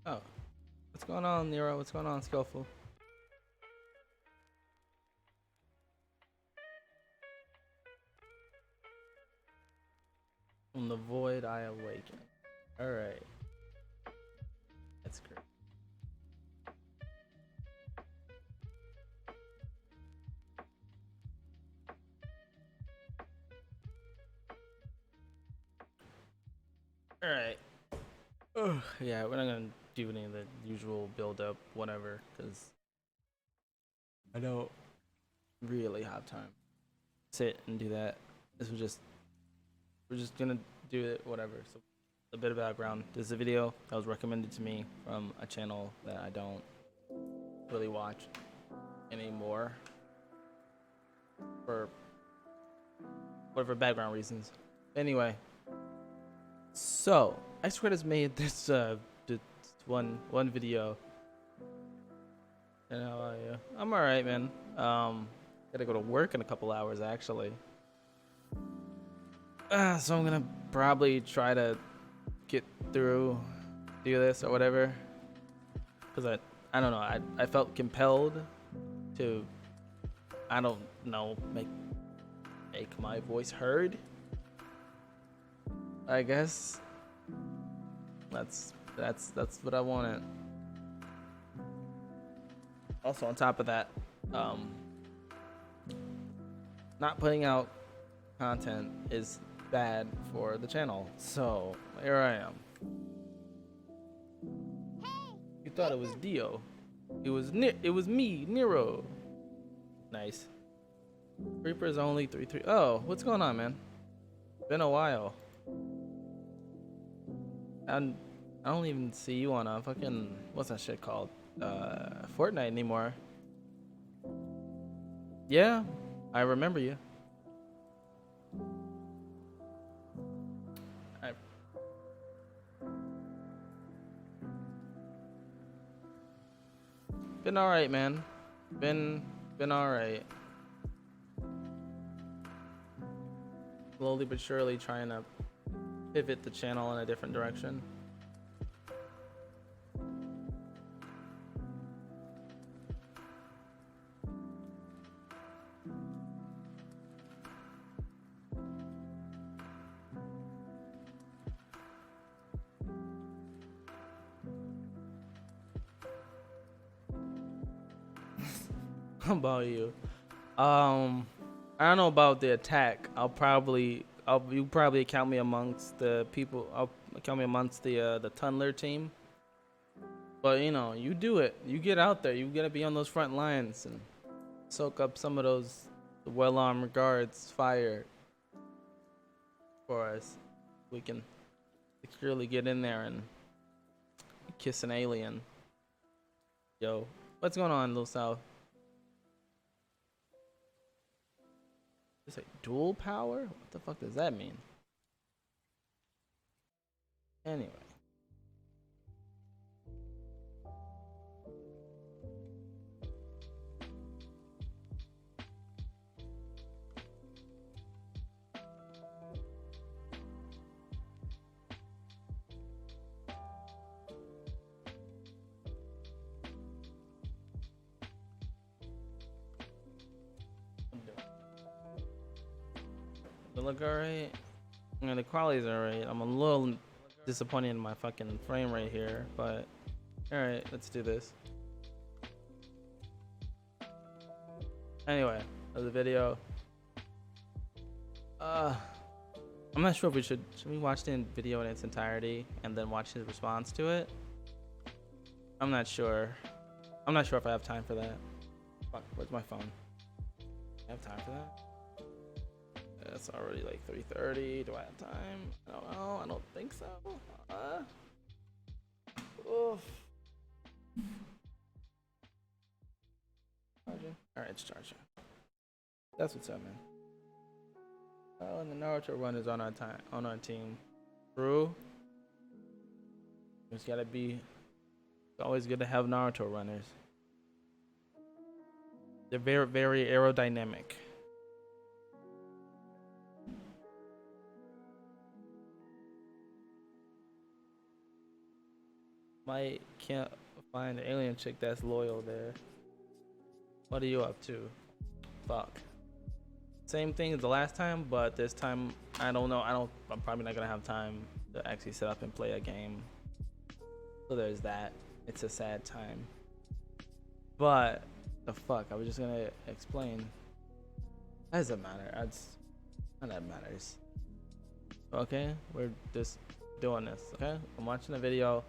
Oh, what's going on, Nero? What's going on, Skillful? From the void I awaken. Alright. That's great. Alright. Yeah, we're not gonna do any of the usual build up, whatever, because I don't really have time to sit and do that. This was just, we're just gonna do it, whatever. So, a bit of background. This is a video that was recommended to me from a channel that I don't really watch anymore for whatever background reasons. Anyway, so X Credits made this one video. And how are you? I'm alright, man. Gotta go to work in a couple hours actually. So I'm gonna probably try to get through, do this or whatever. Cause I don't know. I felt compelled to, I don't know, make my voice heard. I guess that's what I wanted. Also, on top of that, not putting out content is bad for the channel. So here I am. You thought it was Dio. It was me, Nero. Nice. Reaper's only 3-3. Oh, what's going on, man? Been a while. And I don't even see you on a fucking, what's that shit called? Fortnite anymore. Yeah, I remember you. Been alright, man. Been alright. Slowly but surely trying to pivot the channel in a different direction. How about you? I don't know about the attack. You probably count me amongst the people. I'll count me amongst the Tunneler team. But you know, you do it. You get out there. You gotta be on those front lines and soak up some of those well-armed guards' fire for us. We can securely get in there and kiss an alien. Yo, what's going on, Little South? It's like dual power? What the fuck does that mean? Anyway. They look alright. Yeah, the quality's alright. I'm a little disappointed in my fucking frame rate here, but alright, let's do this. Anyway, of the video. I'm not sure if should we watch the video in its entirety and then watch his response to it. I'm not sure. I'm not sure if I have time for that. Fuck, where's my phone? I have time for that? It's already like 3:30. Do I have time? I don't know. I don't think so. Oof. Charging. Alright, it's charging. That's what's up, man. Oh, and the Naruto run is on our team. True. It's gotta be. It's always good to have Naruto runners. They're very, very aerodynamic. Might can't find an alien chick that's loyal there. What are you up to? Fuck. Same thing as the last time, but this time I don't know. I'm probably not gonna have time to actually set up and play a game. So there's that. It's a sad time. But the fuck, I was just gonna explain. That doesn't matter. None of that matters. Okay, we're just doing this. Okay, I'm watching the video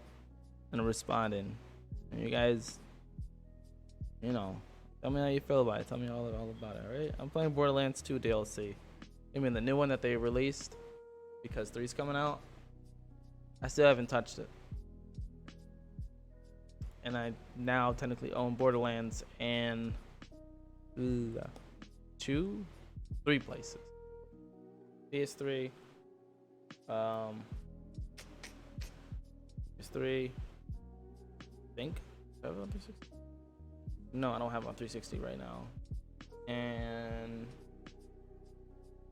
and I'm responding. And you guys, you know, tell me how you feel about it. Tell me all about it. Alright, I'm playing Borderlands 2 DLC. I mean the new one that they released because 3's coming out. I still haven't touched it. And I now technically own Borderlands and 3 places. PS3, PS3, I think. Do I have it on 360? No, I don't have it on 360 right now. And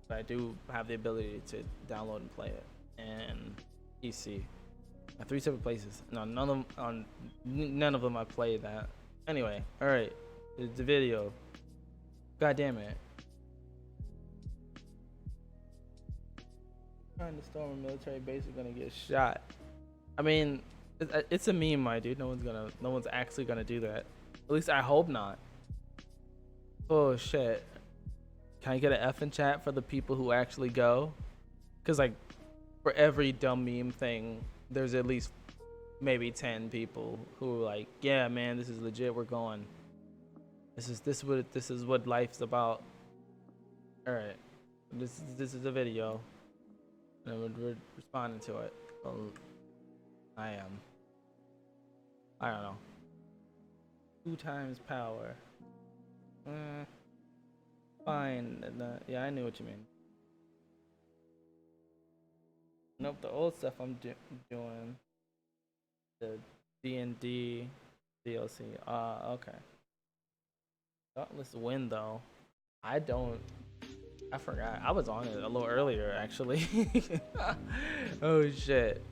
but I do have the ability to download and play it. And PC. 3 separate places. No, none of them I played that. Anyway, all right, the video. God damn it! Trying to storm a military base is gonna get shot. I mean, it's a meme, my dude. No one's actually gonna do that. At least I hope not. Oh shit! Can I get an F in chat for the people who actually go? Cause like, for every dumb meme thing, there's at least maybe 10 people who are like, yeah, man, this is legit. We're going. This is what life's about. All right, this is a video, and we're responding to it. Well, I don't know. 2 times power. Fine. Yeah, I knew what you mean. Nope, the old stuff I'm doing. The D&D DLC. Okay. Dauntless Wind, though. I forgot. I was on it a little earlier, actually. Oh, shit.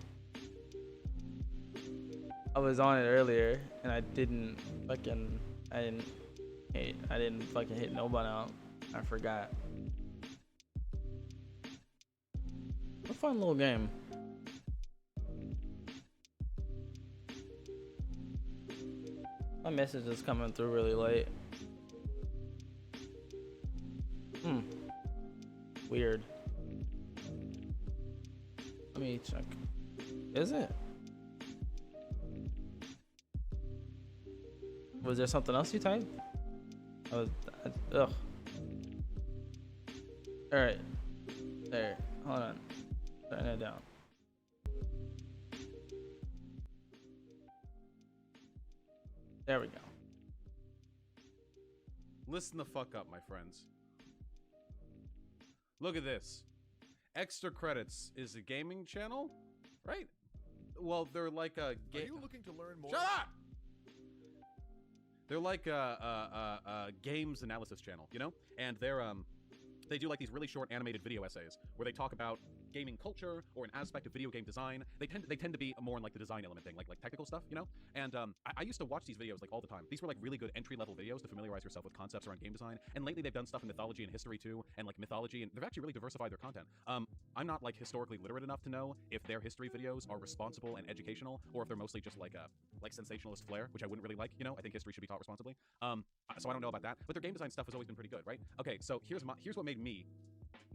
I was on it earlier, and I didn't fucking hit nobody out. I forgot. A fun little game. My message is coming through really late. Weird. Let me check. Is it? Was there something else you typed? Ugh. Alright. There. Hold on. Turn it down. There we go. Listen the fuck up, my friends. Look at this. Extra Credits is a gaming channel, right? Well, they're like a game. Are you looking to learn more? Shut up! They're like a games analysis channel, you know? And they're They do like these really short animated video essays where they talk about gaming culture or an aspect of video game design. They tend to be more in like the design element thing, like technical stuff, you know. And I used to watch these videos like all the time. These were like really good entry level videos to familiarize yourself with concepts around game design. And lately they've done stuff in mythology and history too, and like mythology, and they've actually really diversified their content. I'm not like historically literate enough to know if their history videos are responsible and educational, or if they're mostly just like sensationalist flair, which I wouldn't really like. You know, I think history should be taught responsibly. So I don't know about that, but their game design stuff has always been pretty good, right? Okay, so here's what made me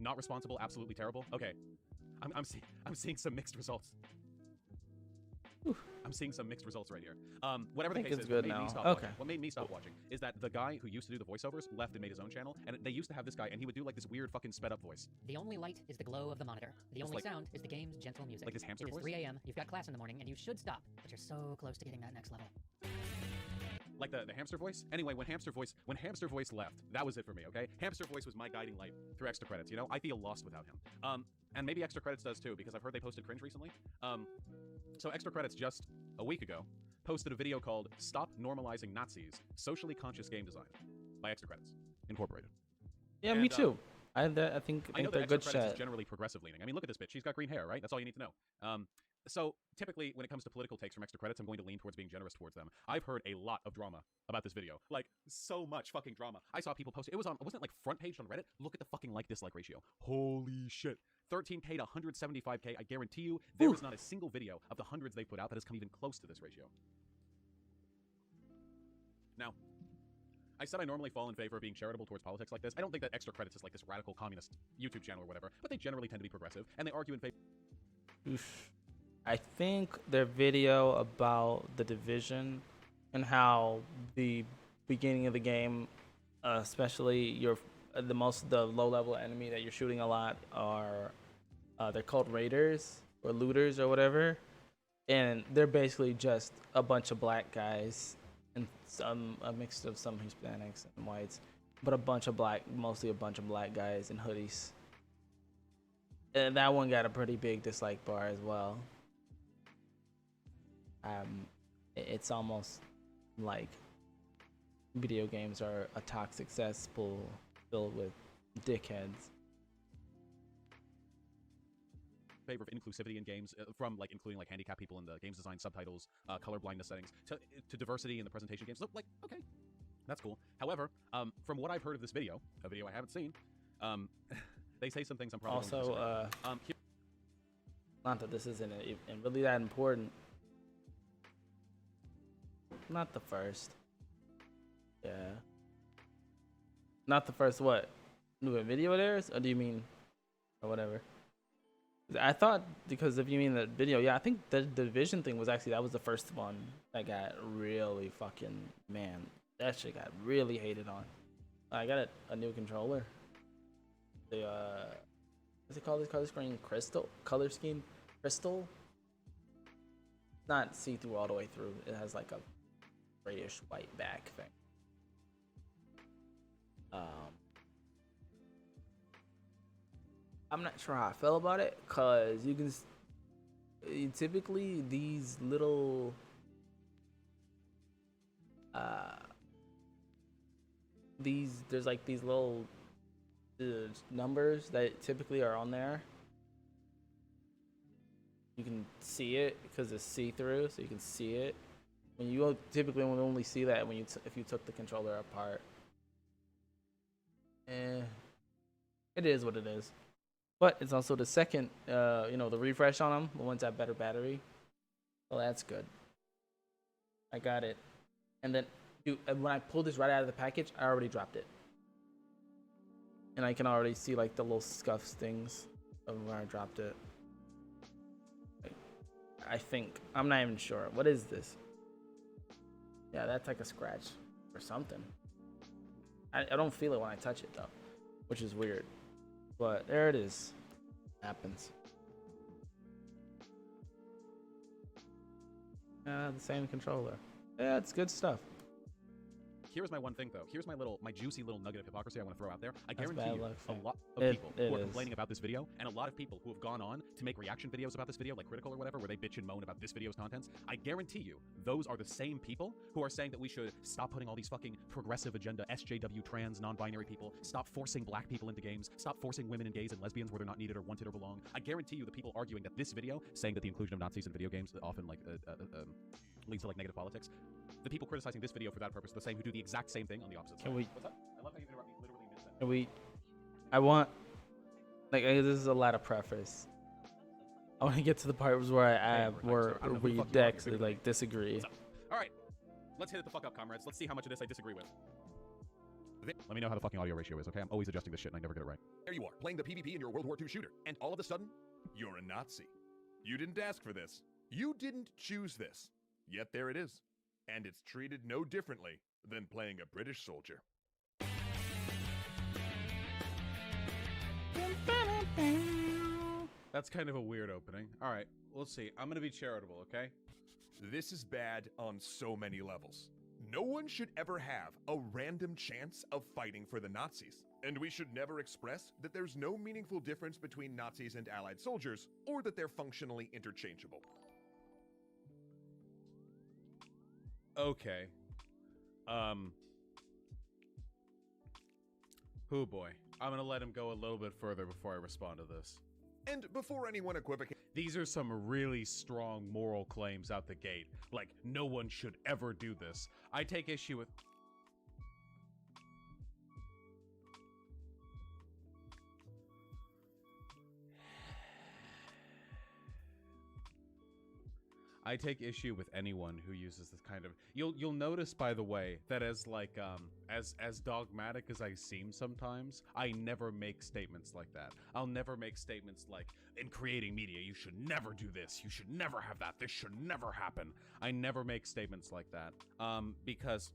not responsible, absolutely terrible. Okay, I'm seeing some mixed results. I'm seeing some mixed results right here. Whatever the case is, what made me stop watching is that the guy who used to do the voiceovers left and made his own channel, and they used to have this guy, and he would do like this weird fucking sped up voice. The only light is the glow of the monitor. The only sound is the game's gentle music. Like this hamster voice? It is 3 a.m., you've got class in the morning, and you should stop, but you're so close to getting that next level. Like the hamster voice. Anyway, when hamster voice left, that was it for me. Okay, hamster voice was my guiding light through Extra Credits. You know, I feel lost without him. And maybe Extra Credits does too, because I've heard they posted Cringe recently. So Extra Credits just a week ago posted a video called "Stop Normalizing Nazis: Socially Conscious Game Design" by Extra Credits Incorporated. Yeah, me too. I think I know they're that good Extra Credits shit. is generally progressive leaning. I mean, look at this bitch. She's got green hair, right? That's all you need to know. So typically, when it comes to political takes from Extra Credits, I'm going to lean towards being generous towards them. I've heard a lot of drama about this video, like so much fucking drama. I saw people post it. Wasn't it like front page on Reddit? Look at the fucking like-dislike ratio. Holy shit. 13K to 175K. I guarantee you, there is not a single video of the hundreds they put out that has come even close to this ratio. Now, I said I normally fall in favor of being charitable towards politics like this. I don't think that Extra Credits is like this radical communist YouTube channel or whatever, but they generally tend to be progressive, and they argue in favor. I think their video about the Division and how the beginning of the game, especially the low level enemy that you're shooting a lot are they're called raiders or looters or whatever, and they're basically just a bunch of black guys and a mix of some Hispanics and whites, but mostly a bunch of black guys in hoodies. And that one got a pretty big dislike bar as well. It's almost like video games are a toxic cesspool filled with dickheads. Favor of inclusivity in games, from like including like handicapped people in the games design, subtitles, color blindness settings, to diversity in the presentation games. Look, like, okay, that's cool. However, from what I've heard of this video, a video I haven't seen, they say some things I'm probably Also, not that this isn't really that important. Not the first. Yeah. Not the first what? New video theirs? Or do you mean, or whatever? I thought, because if you mean the video, yeah, I think the Division thing was that was the first one that got really fucking, man, that shit got really hated on. I got a new controller. The what's it called? This color scheme, Crystal. It's not see through all the way through. It has like a grayish white back thing. I'm not sure how I feel about it, cause typically these little there's like these little numbers that typically are on there. You can see it because it's see-through, so you can see it. When you typically only see that when if you took the controller apart. It is what it is. But it's also the second, the refresh on them. The ones that better battery. Well, that's good. I got it. And then, when I pulled this right out of the package, I already dropped it. And I can already see like the little scuffs things of where I dropped it. I think. I'm not even sure. What is this? Yeah, that's like a scratch or something. I don't feel it when I touch it though, which is weird. But there it is. Happens. The same controller. Yeah, it's good stuff. here's my one thing though. Here's my juicy little nugget of hypocrisy I want to throw out there. I That's guarantee bad you, luck, a fam. lot of people who are complaining about this video, and a lot of people who have gone on to make reaction videos about this video, like Critical or whatever, where they bitch and moan about this video's contents. I guarantee you, those are the same people who are saying that we should stop putting all these fucking progressive agenda, SJW, trans, non-binary people, stop forcing black people into games, stop forcing women and gays and lesbians where they're not needed or wanted or belong. I guarantee you, the people arguing that this video, saying that the inclusion of Nazis in video games often leads to like negative politics, the people criticizing this video for that purpose are the same who do the exact same thing on the opposite side. Can we? What's that? I love how you interrupt me literally mid-sentence. Can we? I want. Like, this is a lot of preface. I want to get to the part where we actually like disagree. All right, let's hit it the fuck up, comrades. Let's see how much of this I disagree with. Let me know how the fucking audio ratio is, okay? I'm always adjusting this shit and I never get it right. There you are, playing the PvP in your World War II shooter, and all of a sudden, you're a Nazi. You didn't ask for this. You didn't choose this. Yet there it is. And it's treated no differently than playing a British soldier. That's kind of a weird opening. All right, let's see. I'm gonna be charitable, okay? This is bad on so many levels. No one should ever have a random chance of fighting for the Nazis. And we should never express that there's no meaningful difference between Nazis and Allied soldiers, or that they're functionally interchangeable. Okay. Oh boy. I'm gonna let him go a little bit further before I respond to this. And before anyone equivocates, These are some really strong moral claims out the gate. Like, no one should ever do this. I take issue with... I take issue with anyone who uses this kind of... You'll notice, by the way, that as like as dogmatic as I seem sometimes, I never make statements like that. I'll never make statements like, in creating media, you should never do this. You should never have that. This should never happen. I never make statements like that. Because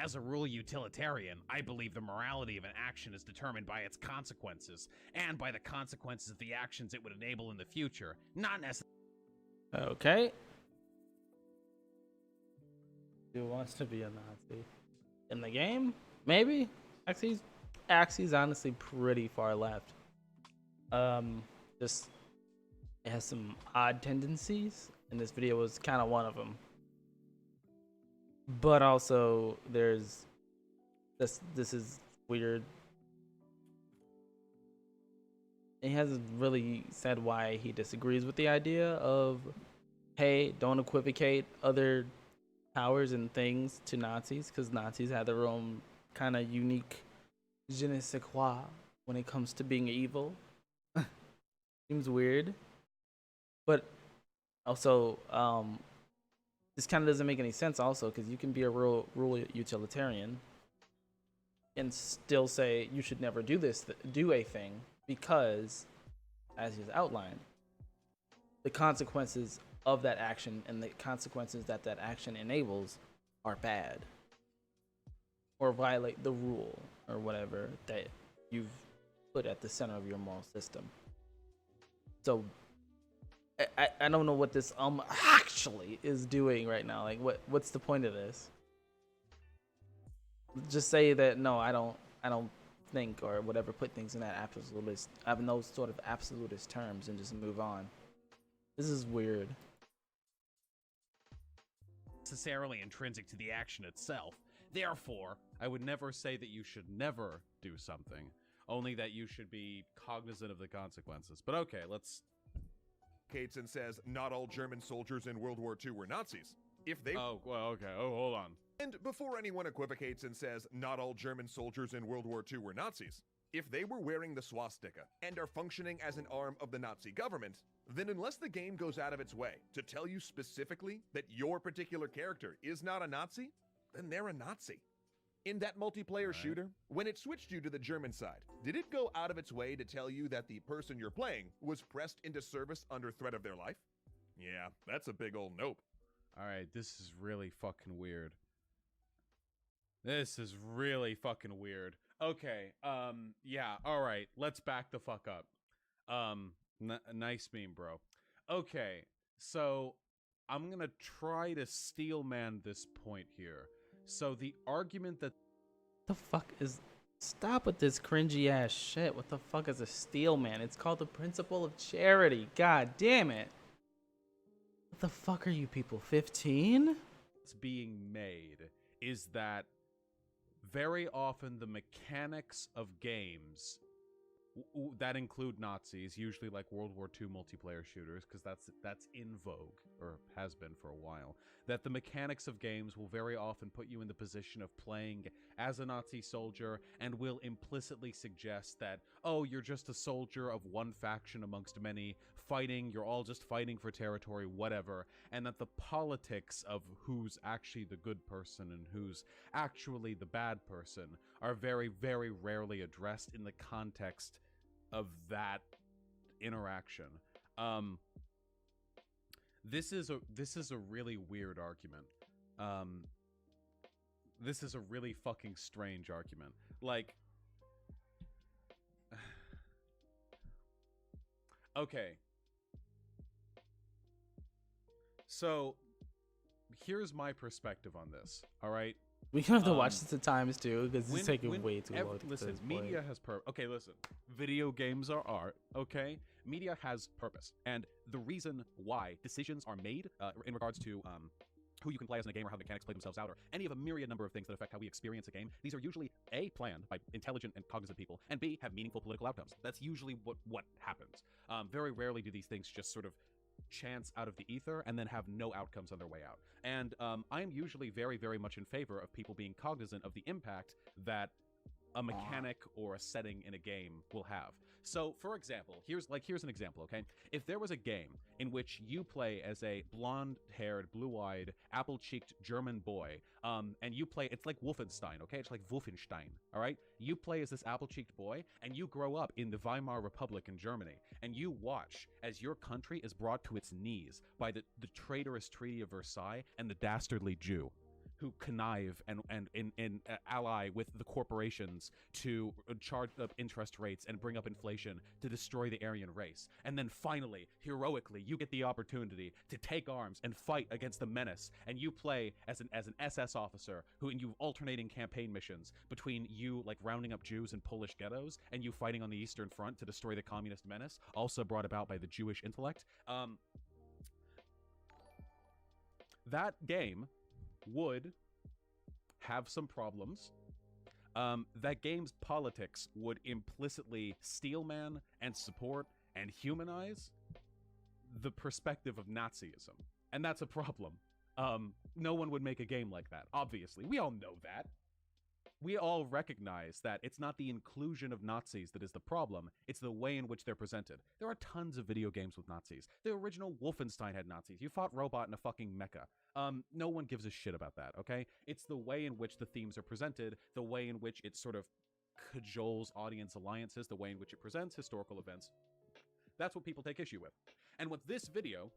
as a rule utilitarian, I believe the morality of an action is determined by its consequences, and by the consequences of the actions it would enable in the future, not necessarily. Okay. Who wants to be a Nazi? In the game? Maybe? Axie's honestly pretty far left. Just, it has some odd tendencies, and this video was kind of one of them. But also, there's this is weird. He hasn't really said why he disagrees with the idea of, hey, don't equivocate other powers and things to Nazis, because Nazis had their own kind of unique je ne sais quoi when it comes to being evil. Seems weird. But also, this kind of doesn't make any sense also, because you can be a rule utilitarian and still say you should never do a thing, because, as he's outlined, the consequences of that action and the consequences that action enables are bad, or violate the rule or whatever that you've put at the center of your moral system. So I don't know what this actually is doing right now. Like, what's the point of this? Just say that no, I don't think or whatever, put things in that absolutist, have those sort of absolutist terms, and just move on. This is weird. Necessarily intrinsic to the action itself. Therefore, I would never say that you should never do something, only that you should be cognizant of the consequences. But okay, let's... and says not all German soldiers in World War II were Nazis. If they... Oh, well, okay. Oh, hold on. And before anyone equivocates and says not all German soldiers in World War II were Nazis, if they were wearing the swastika and are functioning as an arm of the Nazi government, then unless the game goes out of its way to tell you specifically that your particular character is not a Nazi, then they're a Nazi. In that multiplayer shooter, when it switched you to the German side, did it go out of its way to tell you that the person you're playing was pressed into service under threat of their life? Yeah, that's a big old nope. Alright, this is really fucking weird. This is really fucking weird. Okay, yeah, alright, let's back the fuck up. Nice meme, bro. Okay, so I'm gonna try to steelman this point here. So the argument that The fuck is? Stop with this cringy ass shit. What the fuck is a steel man? It's called the principle of charity. God damn it. What the fuck are you people? 15? is being made is that very often the mechanics of games that include Nazis, usually like World War II multiplayer shooters, because that's in vogue, or has been for a while, that the mechanics of games will very often put you in the position of playing as a Nazi soldier and will implicitly suggest that, oh, you're just a soldier of one faction amongst many, fighting, you're all just fighting for territory, whatever, and that the politics of who's actually the good person and who's actually the bad person are very, very rarely addressed in the context of that interaction. This is a really weird argument. This is a really fucking strange argument. Like, okay. So, here's my perspective on this. All right. We have to watch this at times too, because it's taking way too long to get to listen, this point. media has okay, listen. Video games are art, okay? Media has purpose. And the reason why decisions are made in regards to who you can play as in a game or how the mechanics play themselves out or any of a myriad number of things that affect how we experience a game, these are usually A, planned by intelligent and cognizant people, and B, have meaningful political outcomes. That's usually what happens. Very rarely do these things just sort of chance out of the ether and then have no outcomes on their way out. And I am usually very, very much in favor of people being cognizant of the impact that a mechanic or a setting in a game will have. So, for example, here's an example, okay? If there was a game in which you play as a blonde-haired, blue-eyed, apple-cheeked German boy, and you play, it's like Wolfenstein, okay? It's like Wolfenstein, all right? You play as this apple-cheeked boy, and you grow up in the Weimar Republic in Germany, and you watch as your country is brought to its knees by the traitorous Treaty of Versailles and the dastardly Jew, who connive and ally with the corporations to charge up interest rates and bring up inflation to destroy the Aryan race. And then finally, heroically, you get the opportunity to take arms and fight against the menace. And you play as an SS officer and you alternating campaign missions between you like rounding up Jews in Polish ghettos and you fighting on the Eastern Front to destroy the communist menace, also brought about by the Jewish intellect. That game would have some problems. That game's politics would implicitly steelman and support and humanize the perspective of Nazism. And that's a problem. No one would make a game like that, obviously. We all know that. We all recognize that it's not the inclusion of Nazis that is the problem, it's the way in which they're presented. There are tons of video games with Nazis. The original Wolfenstein had Nazis. You fought robot in a fucking mecha. No one gives a shit about that, okay? It's the way in which the themes are presented, the way in which it sort of cajoles audience alliances, the way in which it presents historical events. That's what people take issue with. And what this video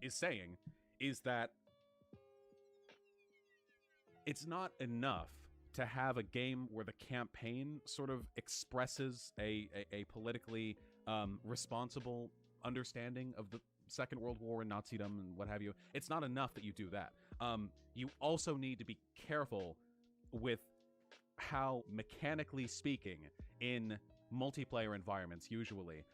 is saying is that it's not enough to have a game where the campaign sort of expresses a politically responsible understanding of the Second World War and Nazism and what have you. It's not enough that you do that. You also need to be careful with how, mechanically speaking, in multiplayer environments, usually,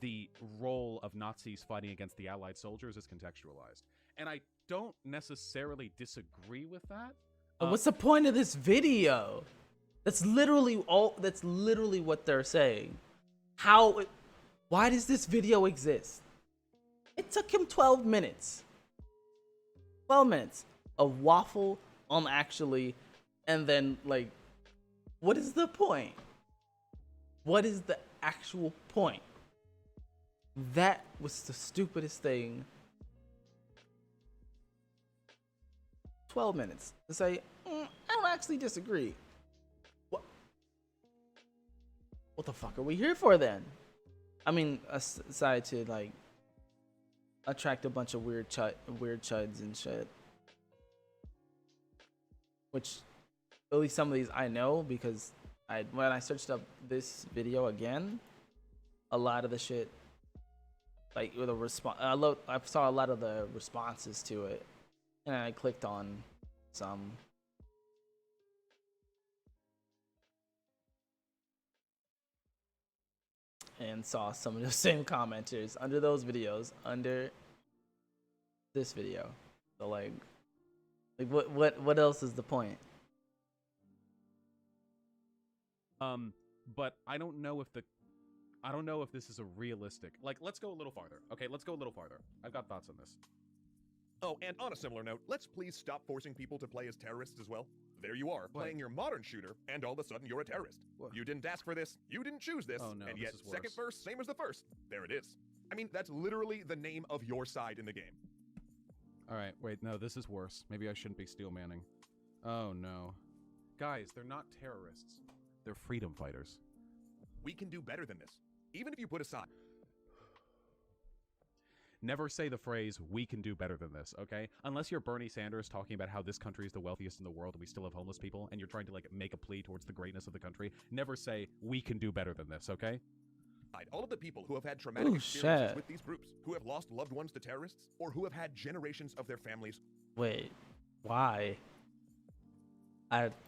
the role of Nazis fighting against the Allied soldiers is contextualized. And I don't necessarily disagree with that. What's the point of this video? That's literally what they're saying. Why does this video exist? It took him 12 minutes. 12 minutes of waffle actually, and then like, what is the point? What is the actual point? That was the stupidest thing. 12 minutes to say, I don't actually disagree. What the fuck are we here for then? I mean, aside to like attract a bunch of weird chuds and shit, which at least some of these I know, because when I searched up this video again, a lot of the shit, like with a response, I saw a lot of the responses to it And I clicked on some. And saw some of the same commenters under those videos, under this video. So like what else is the point? But I don't know if this is a realistic. Like, let's go a little farther. Okay, let's go a little farther. I've got thoughts on this. Oh, and on a similar note, let's please stop forcing people to play as terrorists as well. There you are, playing your modern shooter, and all of a sudden you're a terrorist. What? You didn't ask for this, you didn't choose this, Oh, no, and this yet is second worse. verse, same as the first. There it is. I mean, that's literally the name of your side in the game. All right, wait, no, this is worse. Maybe I shouldn't be steel manning. Oh no, guys, they're not terrorists. They're freedom fighters. We can do better than this. Even if you put aside Never say the phrase, we can do better than this, okay? Unless you're Bernie Sanders talking about how this country is the wealthiest in the world and we still have homeless people, and you're trying to, like, make a plea towards the greatness of the country, never say, we can do better than this, okay? all of the people who have had traumatic Ooh, experiences shit. with these groups, who have lost loved ones to terrorists, or who have had generations of their families Wait, why?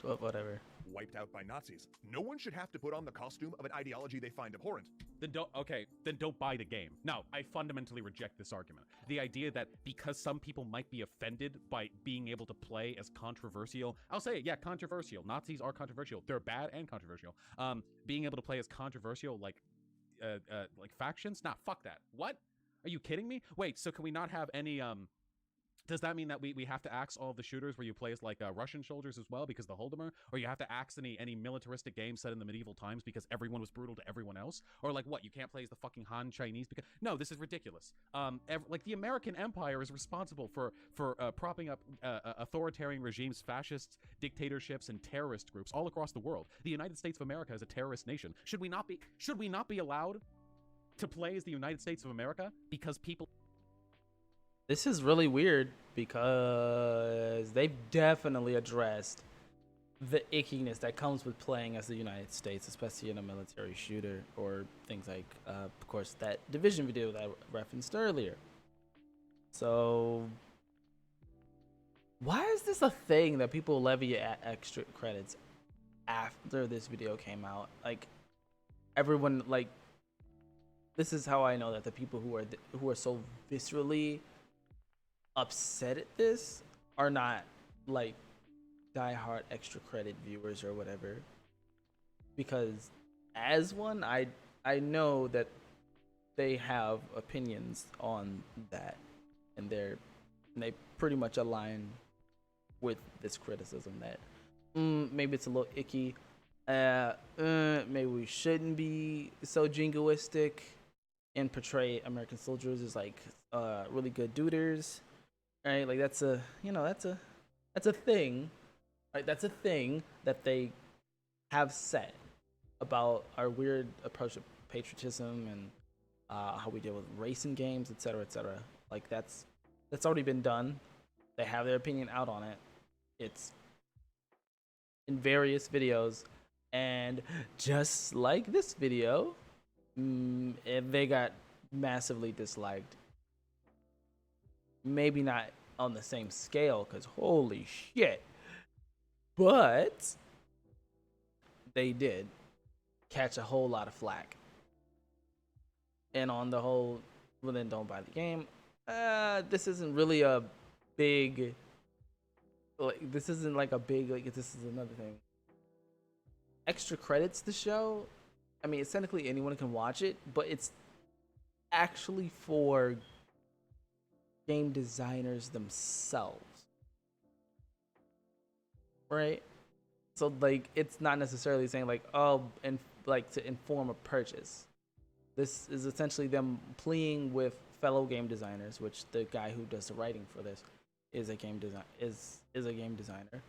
Whatever. wiped out by Nazis, no one should have to put on the costume of an ideology they find abhorrent. Then don't buy the game. Now, I fundamentally reject this argument. The idea that because some people might be offended by being able to play as controversial, I'll say it, yeah, controversial. Nazis are controversial. They're bad and controversial. Being able to play as controversial, like factions? Nah, fuck that. What? Are you kidding me? Wait, so can we not have any, does that mean that we have to axe all of the shooters where you play as like Russian soldiers as well because the Holdomer? Or you have to axe any militaristic games set in the medieval times because everyone was brutal to everyone else? Or like what, you can't play as the fucking Han Chinese because no, this is ridiculous. Like the American Empire is responsible for propping up authoritarian regimes, fascists, dictatorships, and terrorist groups all across the world. The United States of America is a terrorist nation. Should we not be allowed to play as the United States of America because people? This is really weird because they've definitely addressed the ickiness that comes with playing as the United States, especially in a military shooter or things like, of course, that Division video that I referenced earlier. So, why is this a thing that people levy extra credits after this video came out? Like, everyone, like, this is how I know that the people who are so viscerally upset at this are not like diehard extra credit viewers or whatever, because as one I know that they have opinions on that, and they pretty much align with this criticism that maybe it's a little icky, maybe we shouldn't be so jingoistic and portray American soldiers as like really good duders. Right, like that's a thing, right? That's a thing that they have said about our weird approach to patriotism and how we deal with race in games, etc., etc. Like that's already been done. They have their opinion out on it. It's in various videos, and just like this video, they got massively disliked. Maybe not on the same scale, because holy shit, but they did catch a whole lot of flack. And on the whole, well, then don't buy the game. This isn't really a big, like, this isn't like a big, like, this is another thing. Extra credits to show, I mean, it's technically anyone can watch it, but it's actually for game designers themselves, right? So like, it's not necessarily saying like, oh, and like to inform a purchase. This is essentially them pleading with fellow game designers, which the guy who does the writing for this is a game designer,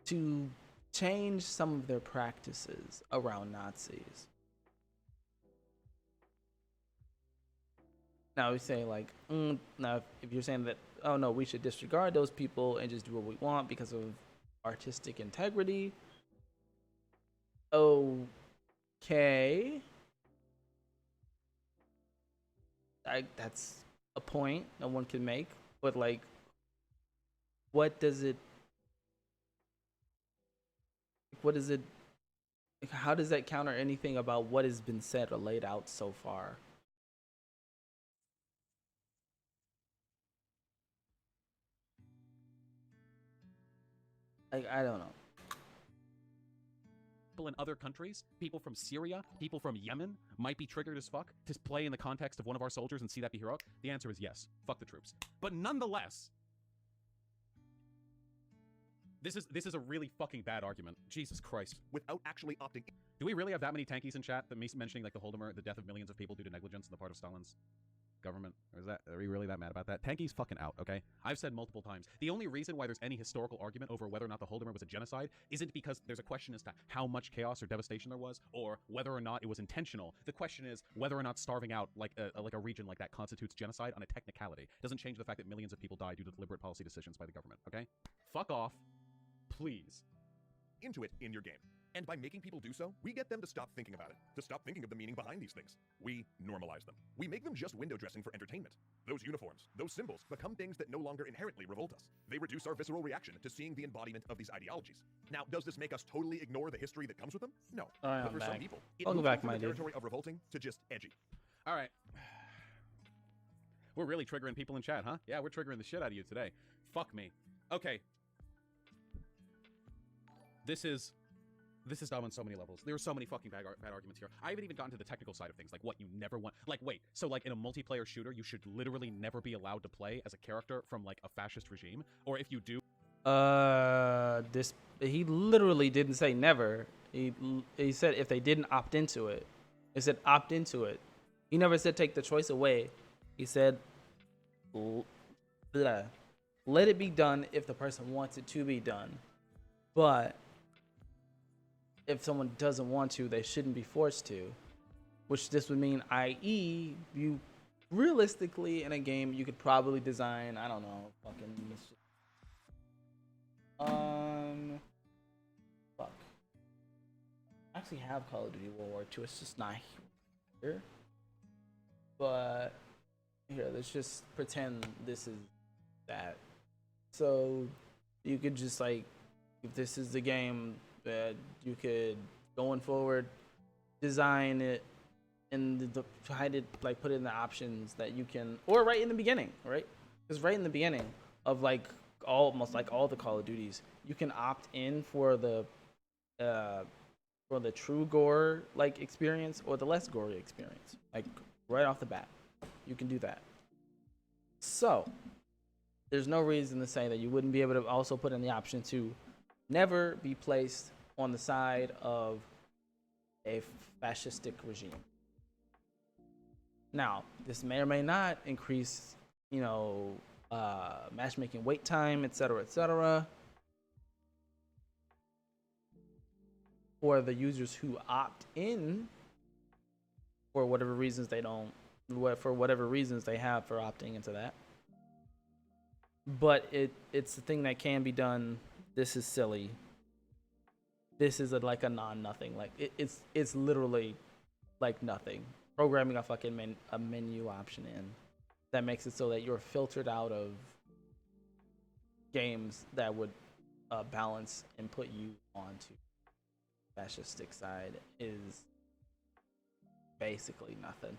to change some of their practices around Nazis. Now we say like, now if you're saying that, oh no, we should disregard those people and just do what we want because of artistic integrity. Okay. That's a point that one can make, but like, what does it? What is it? How does that counter anything about what has been said or laid out so far? Like, I don't know. People in other countries, people from Syria, people from Yemen, might be triggered as fuck to play in the context of one of our soldiers and see that be heroic? The answer is yes. Fuck the troops. But nonetheless, this is a really fucking bad argument. Jesus Christ. without actually opting. Do we really have that many tankies in chat that me mentioning like the Holodomor, the death of millions of people due to negligence on the part of Stalin's government? Or are we really that mad about that? Tankies fucking out, okay? I've said multiple times. The only reason why there's any historical argument over whether or not the Holodomor was a genocide isn't because there's a question as to how much chaos or devastation there was, or whether or not it was intentional. The question is whether or not starving out like a region like that constitutes genocide on a technicality. It doesn't change the fact that millions of people died due to deliberate policy decisions by the government, okay? Fuck off. Please. Into it in your game. And by making people do so, we get them to stop thinking about it, to stop thinking of the meaning behind these things. We normalize them. We make them just window dressing for entertainment. Those uniforms, those symbols, become things that no longer inherently revolt us. They reduce our visceral reaction to seeing the embodiment of these ideologies. Now, does this make us totally ignore the history that comes with them? No. Alright, But I'm for some back. people, it Welcome moves back, from my the dude. territory of revolting to just edgy. All right. We're really triggering people in chat, huh? Yeah, we're triggering the shit out of you today. Fuck me. Okay. This is dumb on so many levels. There are so many fucking bad arguments here. I haven't even gotten to the technical side of things, like what you never want. Like, wait, so like in a multiplayer shooter, you should literally never be allowed to play as a character from like a fascist regime, or if you do, He literally didn't say never. He said if they didn't opt into it. He said opt into it. He never said take the choice away. He said let it be done if the person wants it to be done. But if someone doesn't want to, they shouldn't be forced to. Which this would mean, i.e., you realistically in a game you could probably design, I don't know, fuck. I actually have Call of Duty World War II. It's just not here. But here, let's just pretend this is that. So you could just like, if this is the game that you could going forward design it and try to like put in the options that you can, or right in the beginning, right? Because right in the beginning of like almost like all the Call of Duties, you can opt in for the true gore like experience or the less gory experience, like right off the bat. You can do that. So there's no reason to say that you wouldn't be able to also put in the option to never be placed on the side of a fascistic regime. Now, this may or may not increase, matchmaking wait time, etc., etc. For the users who opt in, for whatever reasons they have for opting into that. But it's the thing that can be done. This is silly. This is like a non-nothing. Like it's literally like nothing. Programming a fucking a menu option in that makes it so that you're filtered out of games that would balance and put you onto fascistic side is basically nothing.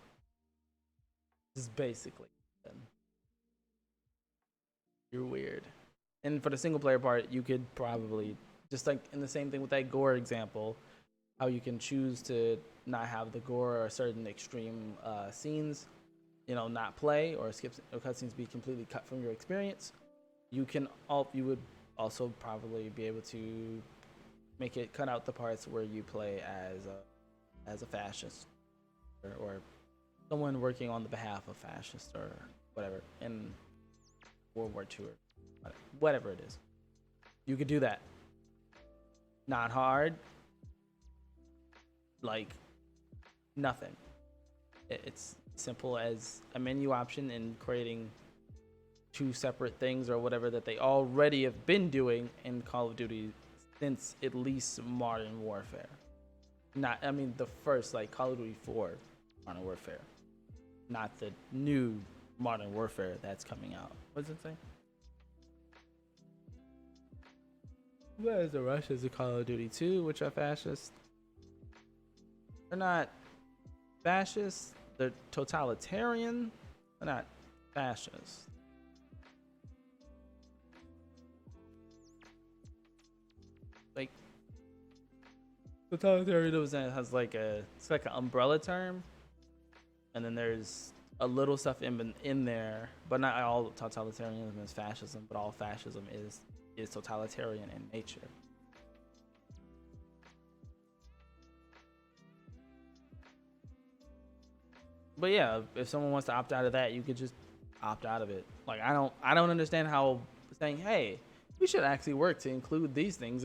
It's basically nothing. You're weird. And for the single player part, you could probably, just like in the same thing with that gore example, how you can choose to not have the gore or certain extreme scenes, not play or skip or cutscenes be completely cut from your experience. You would also probably be able to make it cut out the parts where you play as a fascist or someone working on the behalf of fascists or whatever in World War II or whatever it is. You could do that. Not hard. Like nothing. It's simple as a menu option and creating two separate things or whatever that they already have been doing in Call of Duty since at least Modern Warfare. The first, like Call of Duty 4 Modern Warfare. Not the new Modern Warfare that's coming out. What does it say? There's the Russians of Call of Duty 2, which are fascist. They're not fascist. They're totalitarian. They're not fascist. Like totalitarianism has like it's like an umbrella term, and then there's a little stuff in there, but not all totalitarianism is fascism, but all fascism is totalitarian in nature. But yeah, if someone wants to opt out of that, you could just opt out of it. Like I don't understand how saying, hey, we should actually work to include these things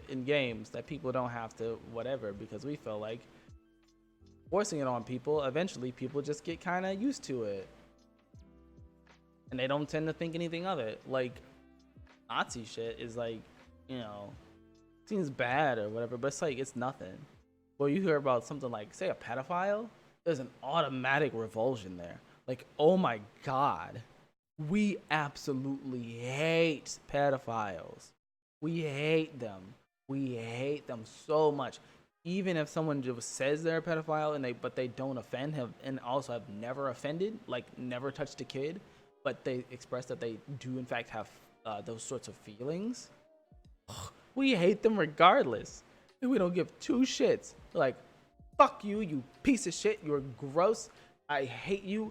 in games that people don't have to whatever, because we feel like forcing it on people, eventually people just get kind of used to it. And they don't tend to think anything of it. Like Nazi shit is like, you know, seems bad or whatever, but it's like it's nothing. Well, you hear about something like, say, a pedophile, there's an automatic revulsion there. Like, oh my God, we absolutely hate pedophiles. We hate them. We hate them so much. Even if someone just says they're a pedophile but they don't offend him, and also have never offended, like never touched a kid, but they express that they do in fact have those sorts of feelings, we hate them regardless. And we don't give two shits. Like, fuck you, you piece of shit. You're gross. I hate you.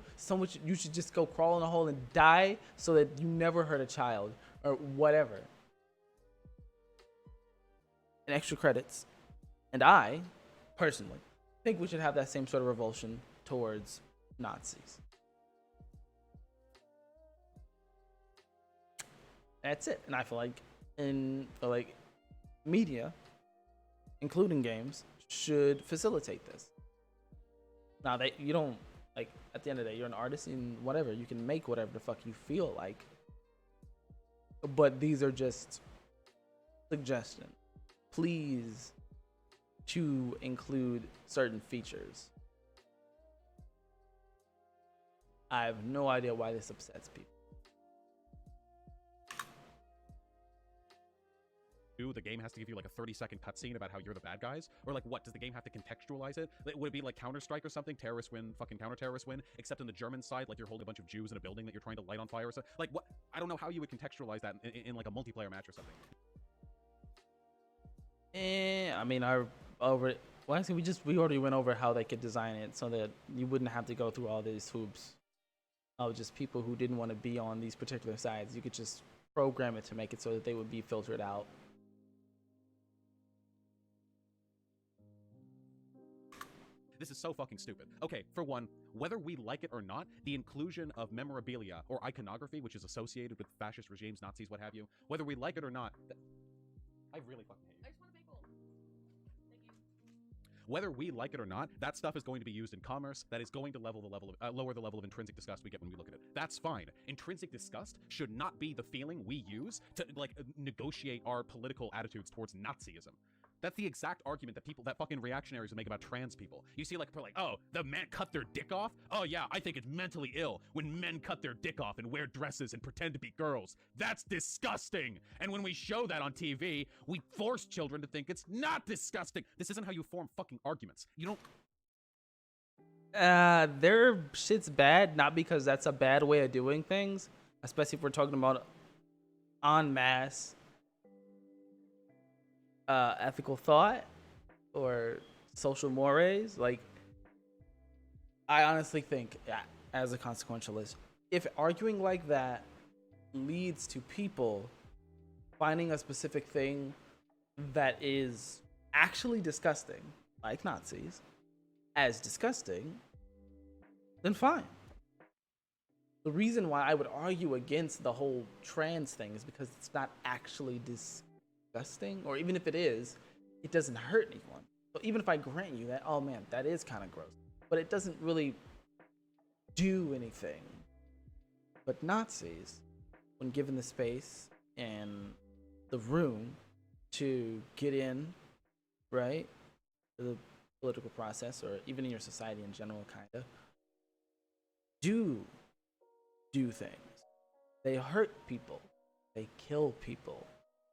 You should just go crawl in a hole and die so that you never hurt a child or whatever. And extra credits. And I, personally, think we should have that same sort of revulsion towards Nazis. That's it. And I feel like media, including games, should facilitate this. Now, you don't, like, at the end of the day, you're an artist and whatever, you can make whatever the fuck you feel like, but these are just suggestions. Please to include certain features. I have no idea why this upsets people. The game has to give you like a 30-second cutscene about how you're the bad guys? Or like what? Does the game have to contextualize it? Would it be like Counter-Strike or something? Terrorists win, fucking counter-terrorists win? Except in the German side, like you're holding a bunch of Jews in a building that you're trying to light on fire or something? Like what? I don't know how you would contextualize that in like a multiplayer match or something. I mean, we already went over how they could design it so that you wouldn't have to go through all these hoops of just people who didn't want to be on these particular sides. You could just program it to make it so that they would be filtered out. This is so fucking stupid. Okay, for one, whether we like it or not, the inclusion of memorabilia or iconography, which is associated with fascist regimes, Nazis, what have you, whether we like it or not, I really fucking hate you. I just want a bagel. Thank you. Whether we like it or not, that stuff is going to be used in commerce. That is going to lower the level of intrinsic disgust we get when we look at it. That's fine. Intrinsic disgust should not be the feeling we use to like negotiate our political attitudes towards Nazism. That's the exact argument that fucking reactionaries would make about trans people. You see, like, oh, the men cut their dick off? Oh yeah, I think it's mentally ill when men cut their dick off and wear dresses and pretend to be girls. That's disgusting. And when we show that on TV, we force children to think it's not disgusting. This isn't how you form fucking arguments. You don't. Their shit's bad, not because that's a bad way of doing things, especially if we're talking about en masse ethical thought or social mores. Like, I honestly think, as a consequentialist, if arguing like that leads to people finding a specific thing that is actually disgusting, like Nazis, as disgusting, then fine. The reason why I would argue against the whole trans thing is because it's not actually disgusting, or even if it is, it doesn't hurt anyone. So even if I grant you that, oh man, that is kind of gross, but it doesn't really do anything. But Nazis, when given the space and the room to get in, right, to the political process, or even in your society in general, kind of, do things. They hurt people. They kill people.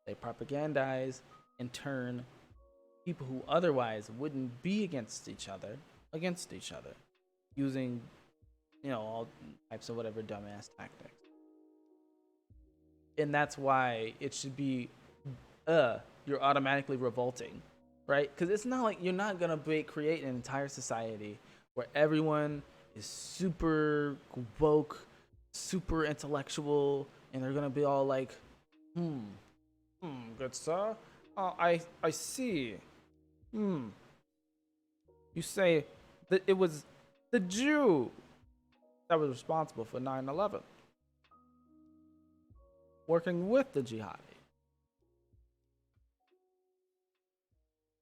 They propagandize and turn people who otherwise wouldn't be against each other, using, all types of whatever dumbass tactics. And that's why it should be, you're automatically revolting, right? Because it's not like you're not gonna create an entire society where everyone is super woke, super intellectual, and they're gonna be all like, good sir. I see. You say that it was the Jew that was responsible for 9/11, working with the jihadi.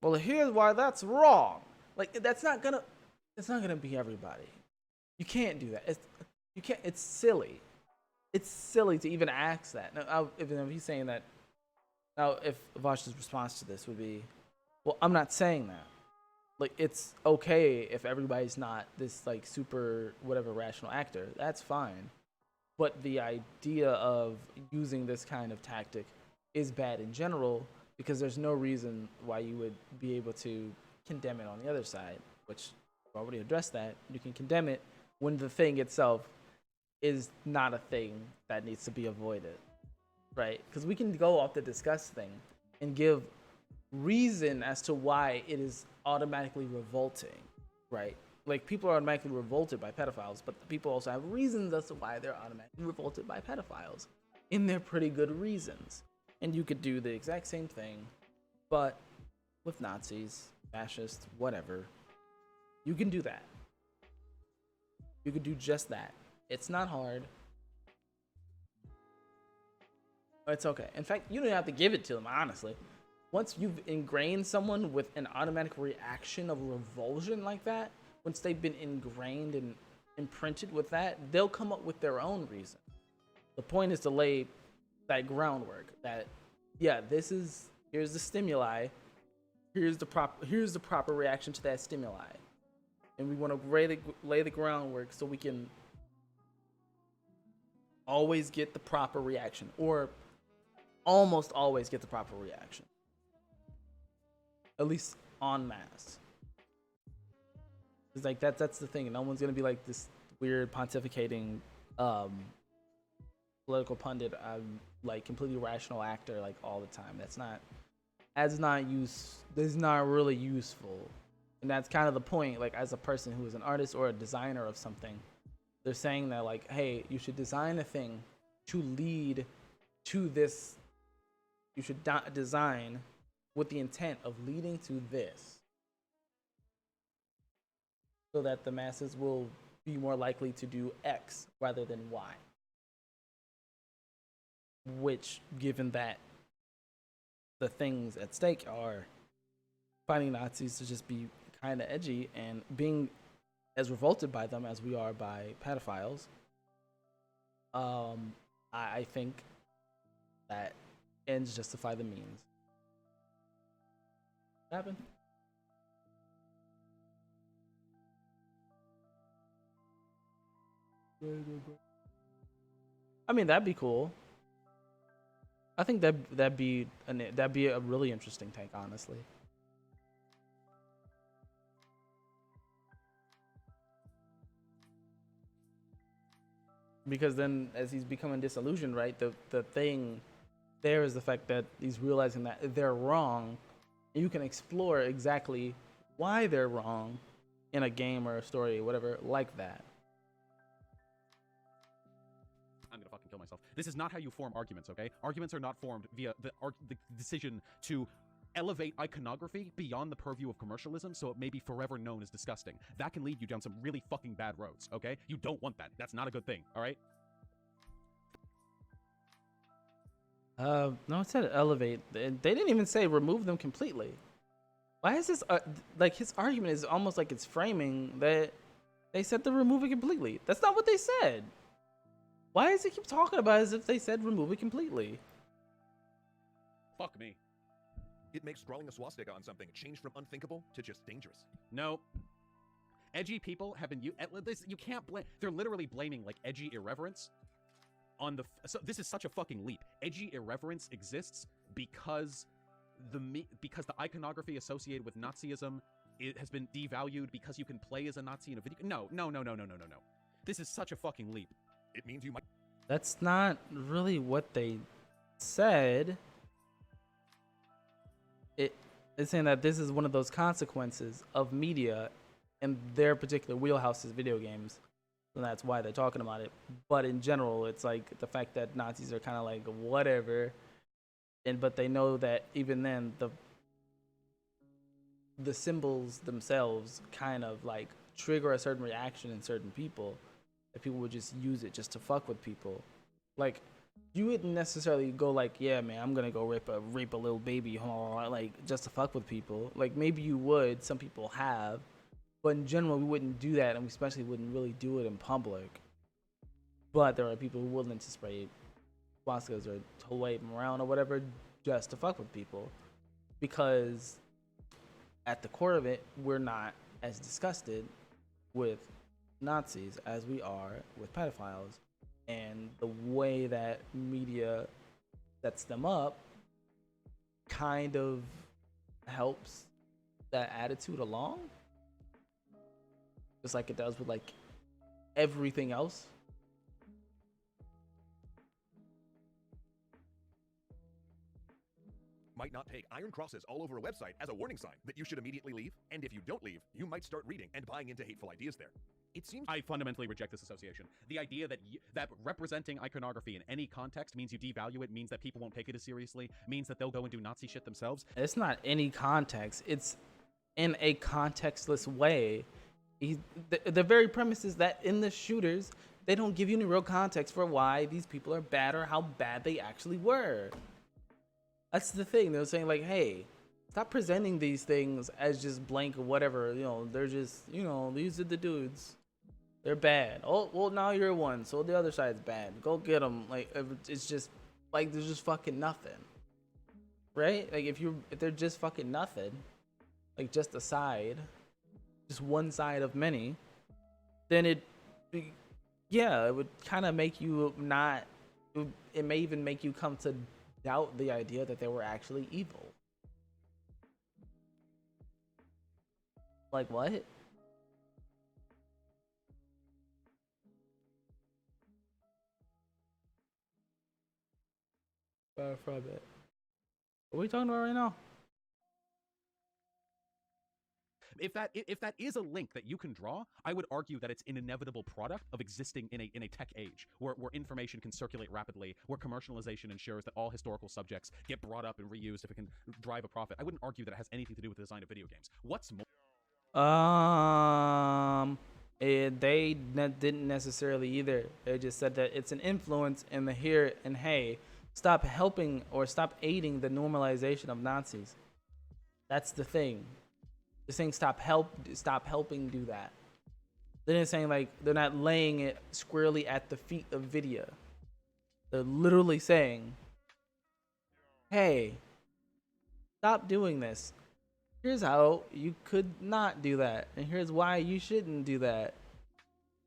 Well, here's why that's wrong. Like, that's not gonna be everybody. You can't do that. It's silly. It's silly to even ask that. Now, if he's saying that, now if Vash's response to this would be, well, I'm not saying that. Like, it's okay if everybody's not this like super whatever rational actor. That's fine. But the idea of using this kind of tactic is bad in general, because there's no reason why you would be able to condemn it on the other side, which I've already addressed that. You can condemn it when the thing itself is not a thing that needs to be avoided, right? Because we can go off the disgust thing and give reason as to why it is automatically revolting, right? Like, people are automatically revolted by pedophiles, but people also have reasons as to why they're automatically revolted by pedophiles, and they're pretty good reasons. And you could do the exact same thing, but with Nazis, fascists, whatever. You can do that. You could do just that. It's not hard. It's okay. In fact, you don't have to give it to them, honestly. Once you've ingrained someone with an automatic reaction of revulsion like that, once they've been ingrained and imprinted with that, they'll come up with their own reason. The point is to lay that groundwork that, yeah, here's the stimuli, here's the proper reaction to that stimuli, and we want to lay the groundwork so we can always get the proper reaction, or almost always get the proper reaction, at least en masse. It's like that's the thing. No one's gonna be like this weird pontificating political pundit, like completely rational actor like all the time. That's not really useful. And that's kind of the point. Like, as a person who is an artist or a designer of something, they're saying that, like, hey, you should design a thing to lead to this. You should design with the intent of leading to this, so that the masses will be more likely to do X rather than Y. Which, given that the things at stake are finding Nazis to just be kind of edgy and being as revolted by them as we are by pedophiles, I think that ends justify the means. What happened? I mean, that'd be cool. I think that'd be a really interesting take, honestly. Because then, as he's becoming disillusioned, right, the thing there is the fact that he's realizing that they're wrong. And you can explore exactly why they're wrong in a game or a story or whatever like that. I'm gonna fucking kill myself. This is not how you form arguments, okay? Arguments are not formed via the decision to elevate iconography beyond the purview of commercialism so it may be forever known as disgusting. That can lead you down some really fucking bad roads, okay? You don't want that. That's not a good thing, alright? No, it said elevate. They didn't even say remove them completely. Why is this, like, his argument is almost like it's framing that they said to remove it completely. That's not what they said. Why does he keep talking about it as if they said remove it completely? Fuck me. It makes drawing a swastika on something change from unthinkable to just dangerous. No. Edgy people have been you can't blame. They're literally blaming like edgy irreverence on the. So this is such a fucking leap. Edgy irreverence exists because because the iconography associated with Nazism has been devalued because you can play as a Nazi in a video. No. This is such a fucking leap. It means you might. That's not really what they said. It's saying that this is one of those consequences of media and their particular wheelhouse is video games. And that's why they're talking about it. But in general, it's like the fact that Nazis are kind of like whatever. But they know that even then the symbols themselves kind of like trigger a certain reaction in certain people, that people would just use it just to fuck with people. Like, you wouldn't necessarily go like, yeah, man, I'm gonna go rape a little baby, like just to fuck with people. Like, maybe you would, some people have, but in general, we wouldn't do that, and we especially wouldn't really do it in public. But there are people who are willing to spray swastikas or to wave them around or whatever just to fuck with people, because at the core of it, we're not as disgusted with Nazis as we are with pedophiles. And the way that media sets them up kind of helps that attitude along, just like it does with like everything else. Might not take iron crosses all over a website as a warning sign that you should immediately leave, and if you don't leave, you might start reading and buying into hateful ideas there. It seems I fundamentally reject this association. The idea that that representing iconography in any context means you devalue it, means that people won't take it as seriously, means that they'll go and do Nazi shit themselves. It's not any context. It's in a contextless way. The very premise is that in the shooters, they don't give you any real context for why these people are bad or how bad they actually were. That's the thing. They're saying like, hey, stop presenting these things as just blank or whatever. You know, they're just, you know, these are the dudes. They're bad. Oh, well, now you're one, so the other side's bad. Go get them. Like, it's just like there's just fucking nothing, right? Like if they're just fucking nothing, like just a side, just one side of many, then it would kind of make you not. It may even make you come to doubt the idea that they were actually evil. Like what? Far from it. What are we talking about right now? If that is a link that you can draw, I would argue that it's an inevitable product of existing in a tech age where information can circulate rapidly, where commercialization ensures that all historical subjects get brought up and reused if it can drive a profit. I wouldn't argue that it has anything to do with the design of video games. What's more? They didn't necessarily either. They just said that it's an influence in the here and hey. Stop helping or stop aiding the normalization of Nazis. That's the thing. They're saying stop helping do that. They're saying like they're not laying it squarely at the feet of video. They're literally saying, hey, stop doing this. Here's how you could not do that, and here's why you shouldn't do that.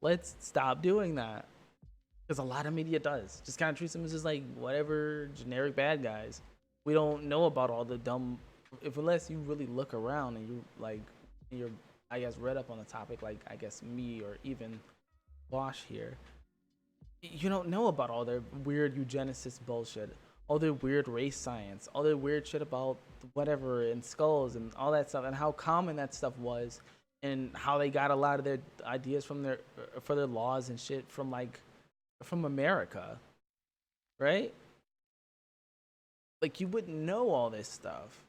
Let's stop doing that. Because a lot of media does. Just kind of treats them as just like whatever generic bad guys. We don't know about all the dumb, unless you really look around and you're I guess read up on the topic like I guess me or even Bosch here. You don't know about all their weird eugenicist bullshit, all their weird race science, all their weird shit about whatever and skulls and all that stuff, and how common that stuff was, and how they got a lot of their ideas for their laws and shit from America, right? Like you wouldn't know all this stuff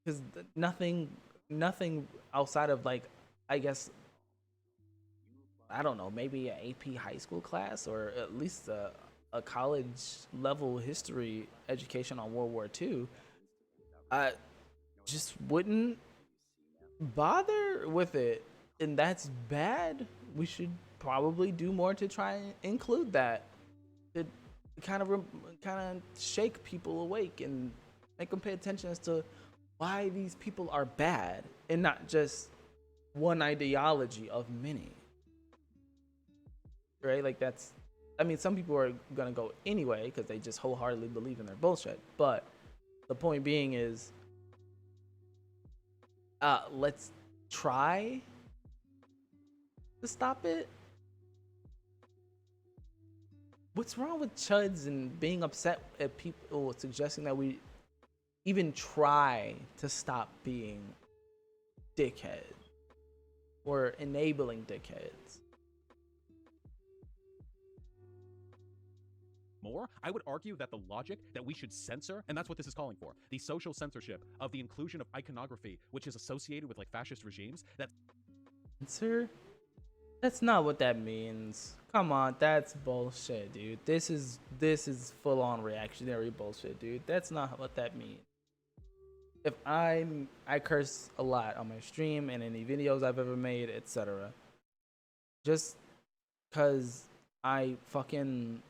because nothing outside of like I guess I don't know, maybe an AP high school class or at least a college level history education on World War II, just wouldn't bother with it, and that's bad. We should probably do more to try and include that, to kind of shake people awake and make them pay attention as to why these people are bad and not just one ideology of many. Right? Like that's, I mean, some people are gonna go anyway because they just wholeheartedly believe in their bullshit. But the point being is, let's try to stop it. What's wrong with chuds and being upset at people suggesting that we even try to stop being dickhead or enabling dickheads? More, I would argue that the logic that we should censor, and that's what this is calling for, the social censorship of the inclusion of iconography, which is associated with like fascist regimes, that Sir, that's not what that means. Come on, that's bullshit, dude. This is full on reactionary bullshit, dude. That's not what that means. If I curse a lot on my stream and any videos I've ever made, etc. Just cuz I fucking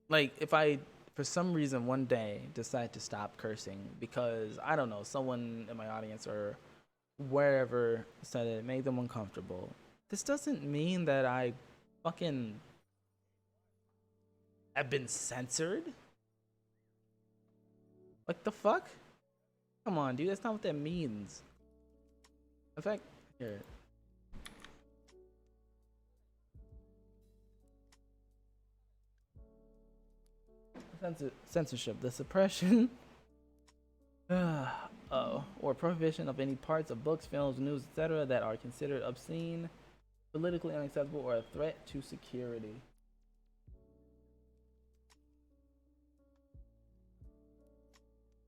like, if I for some reason one day decide to stop cursing because I don't know, someone in my audience or wherever said it made them uncomfortable, this doesn't mean that I fucking have been censored. Like the fuck? Come on, dude, that's not what that means. In fact, here. Censorship, the suppression or prohibition of any parts of books, films, news, etc. that are considered obscene, politically unacceptable, or a threat to security.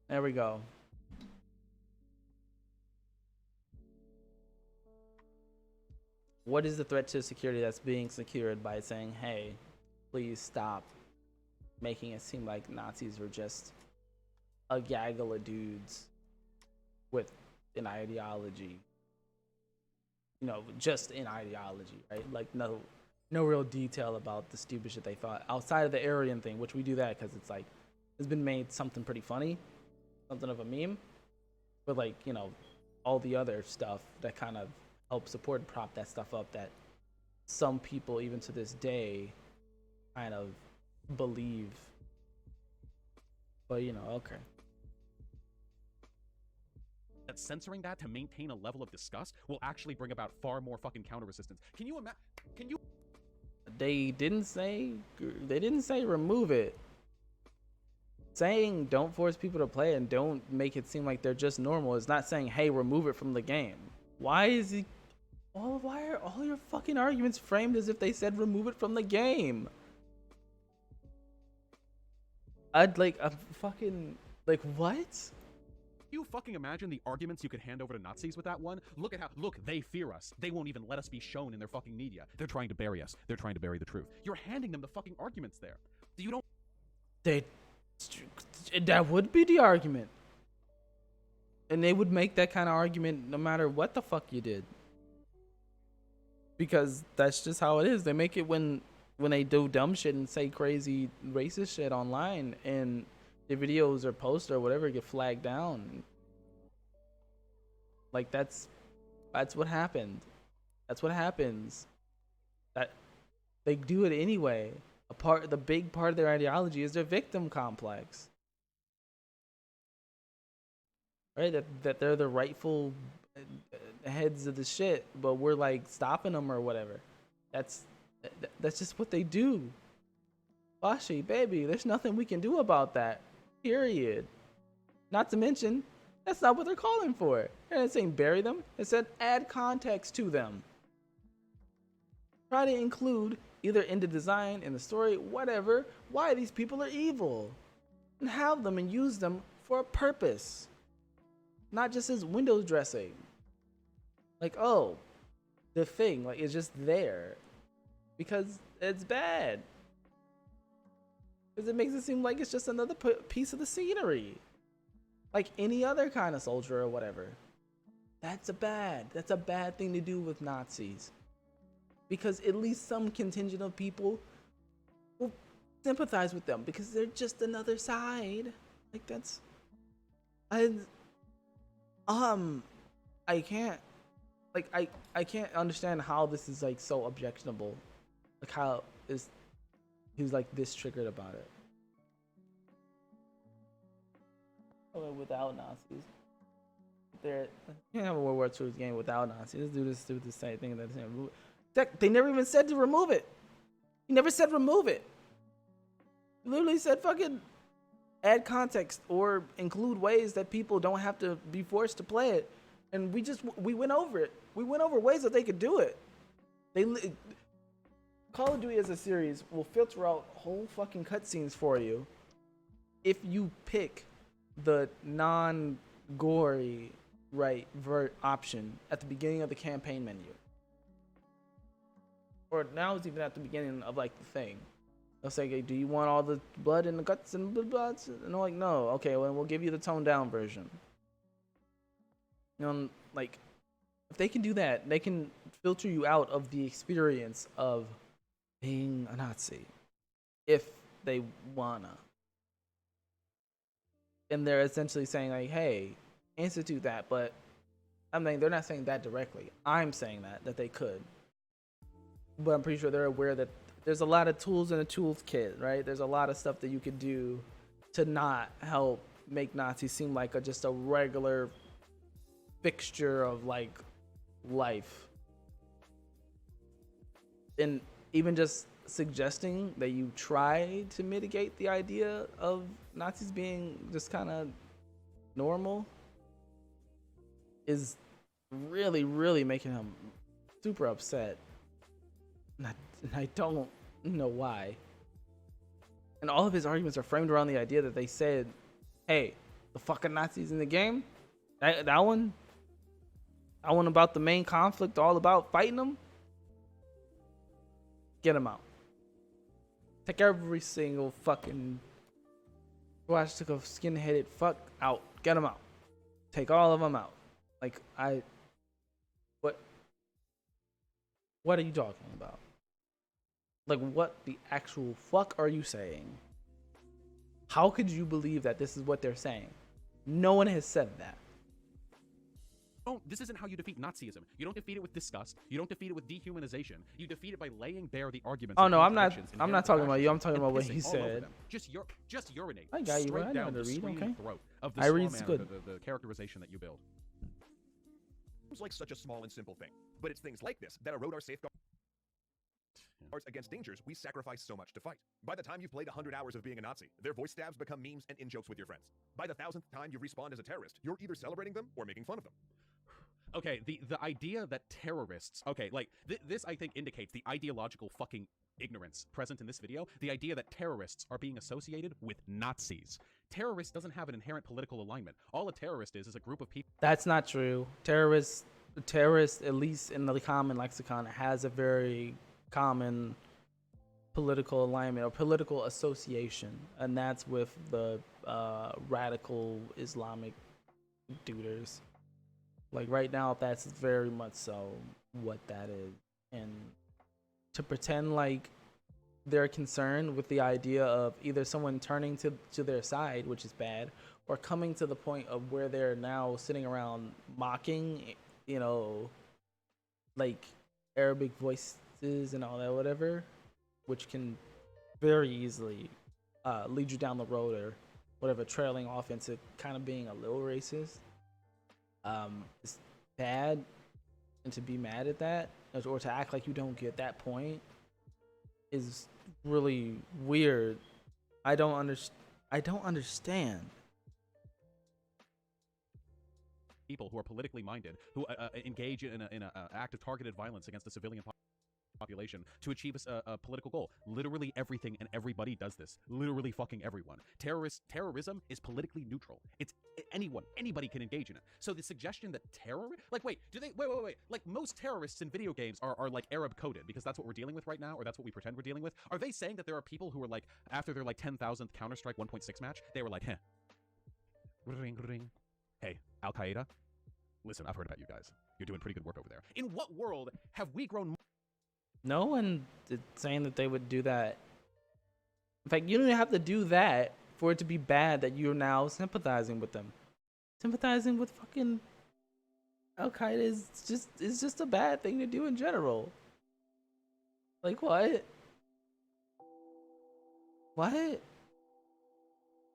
There we go. What is the threat to security that's being secured by saying, hey, please stop making it seem like Nazis were just a gaggle of dudes with an ideology? You know, just an ideology, right? Like no real detail about the stupid shit they thought outside of the Aryan thing, which we do that because it's like it's been made something pretty funny, something of a meme. But like, you know, all the other stuff that kind of help support and prop that stuff up that some people even to this day kind of believe. But you know, okay. that censoring that to maintain a level of disgust will actually bring about far more fucking counter resistance. Can you imagine? Can you? They didn't say remove it. Saying don't force people to play and don't make it seem like they're just normal is not saying, hey, remove it from the game. Why is he? Why are all your fucking arguments framed as if they said remove it from the game? I'm fucking like, what? You fucking imagine the arguments you could hand over to Nazis with that one? Look at how, look, they fear us. They won't even let us be shown in their fucking media. They're trying to bury us. They're trying to bury the truth. You're handing them the fucking arguments there. You don't. That would be the argument. And they would make that kind of argument no matter what the fuck you did. Because that's just how it is. They make it when they do dumb shit and say crazy racist shit online and the videos or posts or whatever get flagged down. Like that's what happened. That's what happens. That they do it anyway. The big part of their ideology is their victim complex. Right? That they're the rightful heads of the shit, but we're like stopping them or whatever. That's just what they do. Bashi, baby, there's nothing we can do about that. Period. Not to mention, that's not what they're calling for. They're not saying bury them. They said add context to them. Try to include either in the design, in the story, whatever, why these people are evil. And have them and use them for a purpose. Not just as window dressing. Like, oh, the thing, like, it's just there. Because it's bad. Because it makes it seem like it's just another piece of the scenery. Like any other kind of soldier or whatever. That's a bad thing to do with Nazis. Because at least some contingent of people will sympathize with them because they're just another side. Like that's I I can't like I can't understand how this is like so objectionable. Like how is he's like this triggered about it. Oh, without Nazis. There you can't have a World War II game without Nazis. Let's do this same thing that's they never even said to remove it. He never said remove it. He literally said fucking add context or include ways that people don't have to be forced to play it. And we went over it. We went over ways that they could do it. Call of Duty as a series will filter out whole fucking cutscenes for you if you pick the non-gory option at the beginning of the campaign menu. Or now it's even at the beginning of like the thing. They'll say, okay, do you want all the blood and the guts and the bloods? And I'm like, no. Okay, well, we'll give you the toned down version. You know, like, if they can do that, they can filter you out of the experience of being a Nazi. If they wanna. And they're essentially saying, like, hey, institute that. But, I mean, they're not saying that directly. I'm saying that they could. But I'm pretty sure they're aware that there's a lot of tools in a tools kit, right? There's a lot of stuff that you could do to not help make Nazis seem like just a regular fixture of like life. And even just suggesting that you try to mitigate the idea of Nazis being just kind of normal is really, really making him super upset. And I don't know why. And all of his arguments are framed around the idea that they said, hey, the fucking Nazis in the game, that one about the main conflict, all about fighting them, get them out. Take every single fucking watch took a skin-headed fuck out. Get them out. Take all of them out. Like, what are you talking about? Like, what the actual fuck are you saying? How could you believe that this is what they're saying? No one has said that. Oh, this isn't how you defeat Nazism. You don't defeat it with disgust. You don't defeat it with dehumanization. You defeat it by laying bare the arguments. Oh no, I'm not talking about you. I'm talking about what he said. Just urinate. I got you. Straight I know down how to the read. screaming Okay. throat of the I straw read man, good. the characterization that you build. Seems like such a small and simple thing, but it's things like this that erode our safeguards against dangers we sacrifice so much to fight. By the time you've played 100 hours of being a Nazi, their voice stabs become memes and in-jokes with your friends. By the 1000th time you respawn as a terrorist, you're either celebrating them or making fun of them. Okay, the idea that terrorists, okay, like, this I think indicates the ideological fucking ignorance present in this video. The idea that terrorists are being associated with Nazis. Terrorist doesn't have an inherent political alignment. All a terrorist is a group of people. That's not true. Terrorist, at least in the common lexicon, has a very common political alignment or political association, and that's with the radical Islamic duders. Like right now, that's very much so what that is. And to pretend like they're concerned with the idea of either someone turning to their side, which is bad, or coming to the point of where they're now sitting around mocking, you know, like Arabic voices and all that, whatever, which can very easily lead you down the road or whatever, trailing off into kind of being a little racist. It's bad, and to be mad at that or to act like you don't get that point is really weird. I don't understand. People who are politically minded, who engage in an act of targeted violence against the civilian population to achieve a political goal. Literally everything and everybody does this. Literally fucking everyone. Terrorism is politically neutral. It's anybody can engage in it. So the suggestion that wait, like most terrorists in video games are like Arab coded because that's what we're dealing with right now, or that's what we pretend we're dealing with. Are they saying that there are people who are like, after their like 10,000th Counter-Strike 1.6 match, they were like, ring. Hey, Al-Qaeda, listen, I've heard about you guys. You're doing pretty good work over there. In what world have we grown? No one is saying that they would do that. In fact, you don't even have to do that for it to be bad that you're now sympathizing with them. sympathizing with fucking Al Qaeda is just a bad thing to do in general. Like what? What?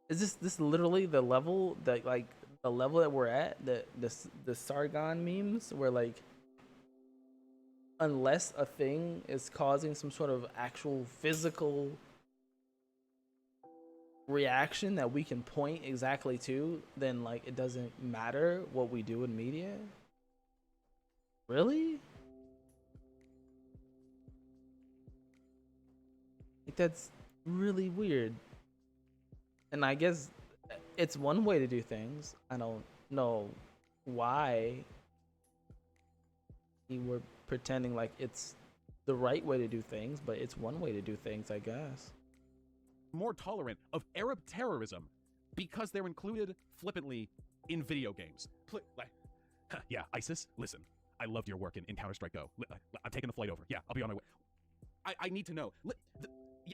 Is this literally the level that like the level that we're at? The Sargon memes where like unless a thing is causing some sort of actual physical reaction that we can point exactly to, then like it doesn't matter what we do in media. Really? Like that's really weird. And I guess it's one way to do things. I don't know why you were pretending like it's the right way to do things, but it's one way to do things, I guess. More tolerant of Arab terrorism because they're included flippantly in video games. Yeah, ISIS, listen, I loved your work in Counter-Strike Go. I'm taking a flight over. Yeah, I'll be on my way. I need to know.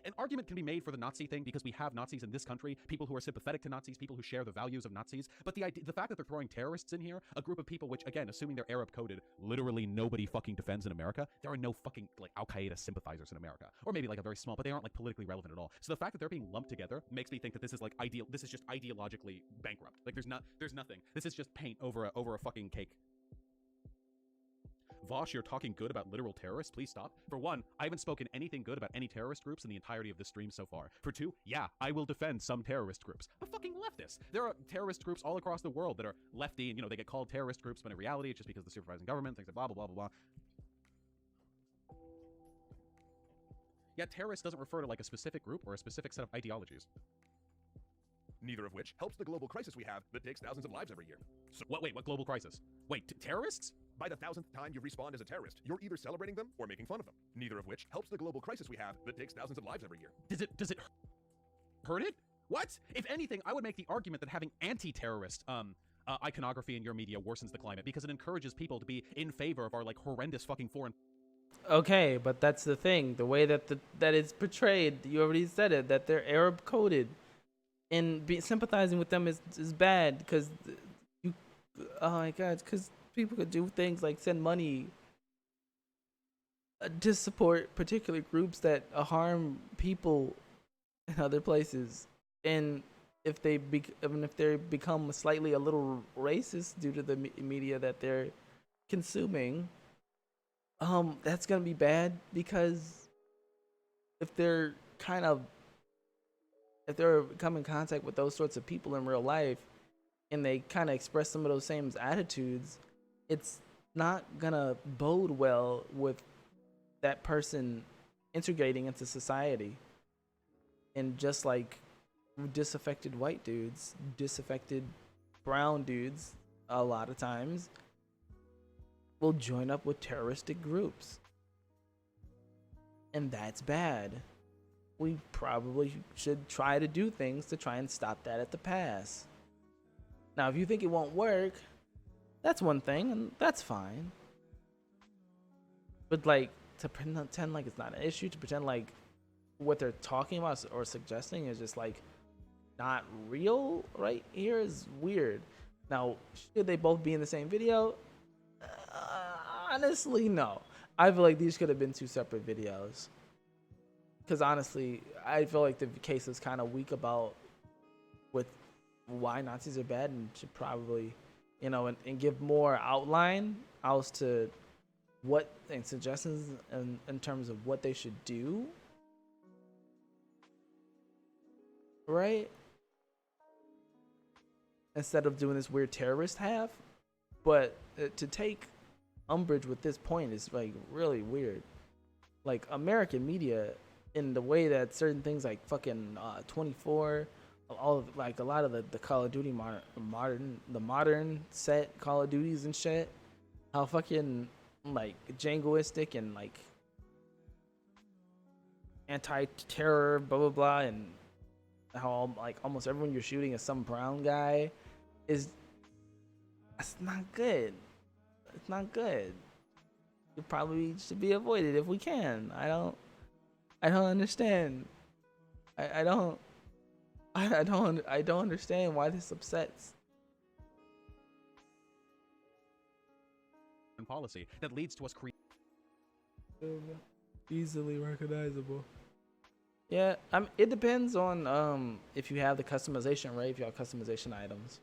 An argument can be made for the Nazi thing because we have Nazis in this country, people who are sympathetic to Nazis, people who share the values of Nazis. But the fact that they're throwing terrorists in here, a group of people which, again, assuming they're Arab coded, literally nobody fucking defends in America. There are no fucking like Al Qaeda sympathizers in America, or maybe like a very small, but they aren't like politically relevant at all. So the fact that they're being lumped together makes me think that this is like ideal. This is just ideologically bankrupt. Like there's nothing. This is just paint over a fucking cake. Vosh, you're talking good about literal terrorists. Please stop. For one, I haven't spoken anything good about any terrorist groups in the entirety of this stream so far. For two, yeah, I will defend some terrorist groups. But fucking leftists. There are terrorist groups all across the world that are lefty, and they get called terrorist groups, but in reality, it's just because of the supervising government, things like blah, blah, blah, blah, blah. Yeah, terrorist doesn't refer to like a specific group or a specific set of ideologies. Neither of which helps the global crisis we have that takes thousands of lives every year. So what global crisis? Wait, terrorists? By the 1000th time you respawn as a terrorist, you're either celebrating them or making fun of them. Neither of which helps the global crisis we have that takes thousands of lives every year. Does it hurt it? What? If anything, I would make the argument that having anti-terrorist iconography in your media worsens the climate because it encourages people to be in favor of our like horrendous fucking foreign. Okay, but that's the thing. The way that that it's portrayed, you already said it, that they're Arab coded, and sympathizing with them is bad because you, oh my god, because people could do things like send money to support particular groups that harm people in other places, and if they become slightly a little racist due to the media that they're consuming, that's gonna be bad because if they're come in contact with those sorts of people in real life and they kind of express some of those same attitudes, it's not gonna bode well with that person integrating into society. And just like disaffected white dudes, disaffected brown dudes a lot of times will join up with terroristic groups, and that's bad. We probably should try to do things to try and stop that at the pass. Now, if you think it won't work, that's one thing, and that's fine. But like to pretend like it's not an issue, to pretend like what they're talking about or suggesting is just like not real right here is weird. Now, should they both be in the same video? Honestly, no. I feel like these could have been two separate videos. Because honestly, I feel like the case is kind of weak about with why Nazis are bad, and should probably, and give more outline as to what and suggestions in terms of what they should do. Right? Instead of doing this weird terrorist half. But to take umbrage with this point is like really weird. Like American media, in the way that certain things like fucking 24, all of, like a lot of the Call of Duty modern set Call of Duties and shit, how fucking like jingoistic and like anti-terror blah blah blah, and how like almost everyone you're shooting is some brown guy that's not good. It's not good. It probably should be avoided if we can. I don't understand. I don't understand why this upsets policy that leads to us creating Easily recognizable. Yeah, it depends on if you have the customization, right? If you have customization items.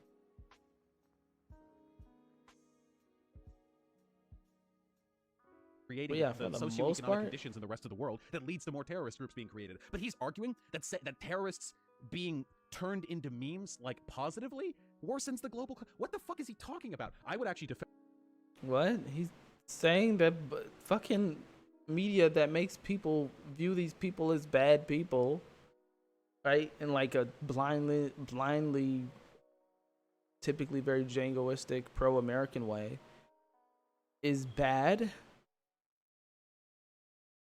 creating Yeah, for the the most socioeconomic part. conditions in the rest of the world that leads to more terrorist groups being created. But he's arguing that that terrorists being turned into memes like positively worsens the global. What the fuck is he talking about? I would actually defend. What? He's saying that fucking media that makes people view these people as bad people, right? In like a blindly, typically very jingoistic, pro-American way, is bad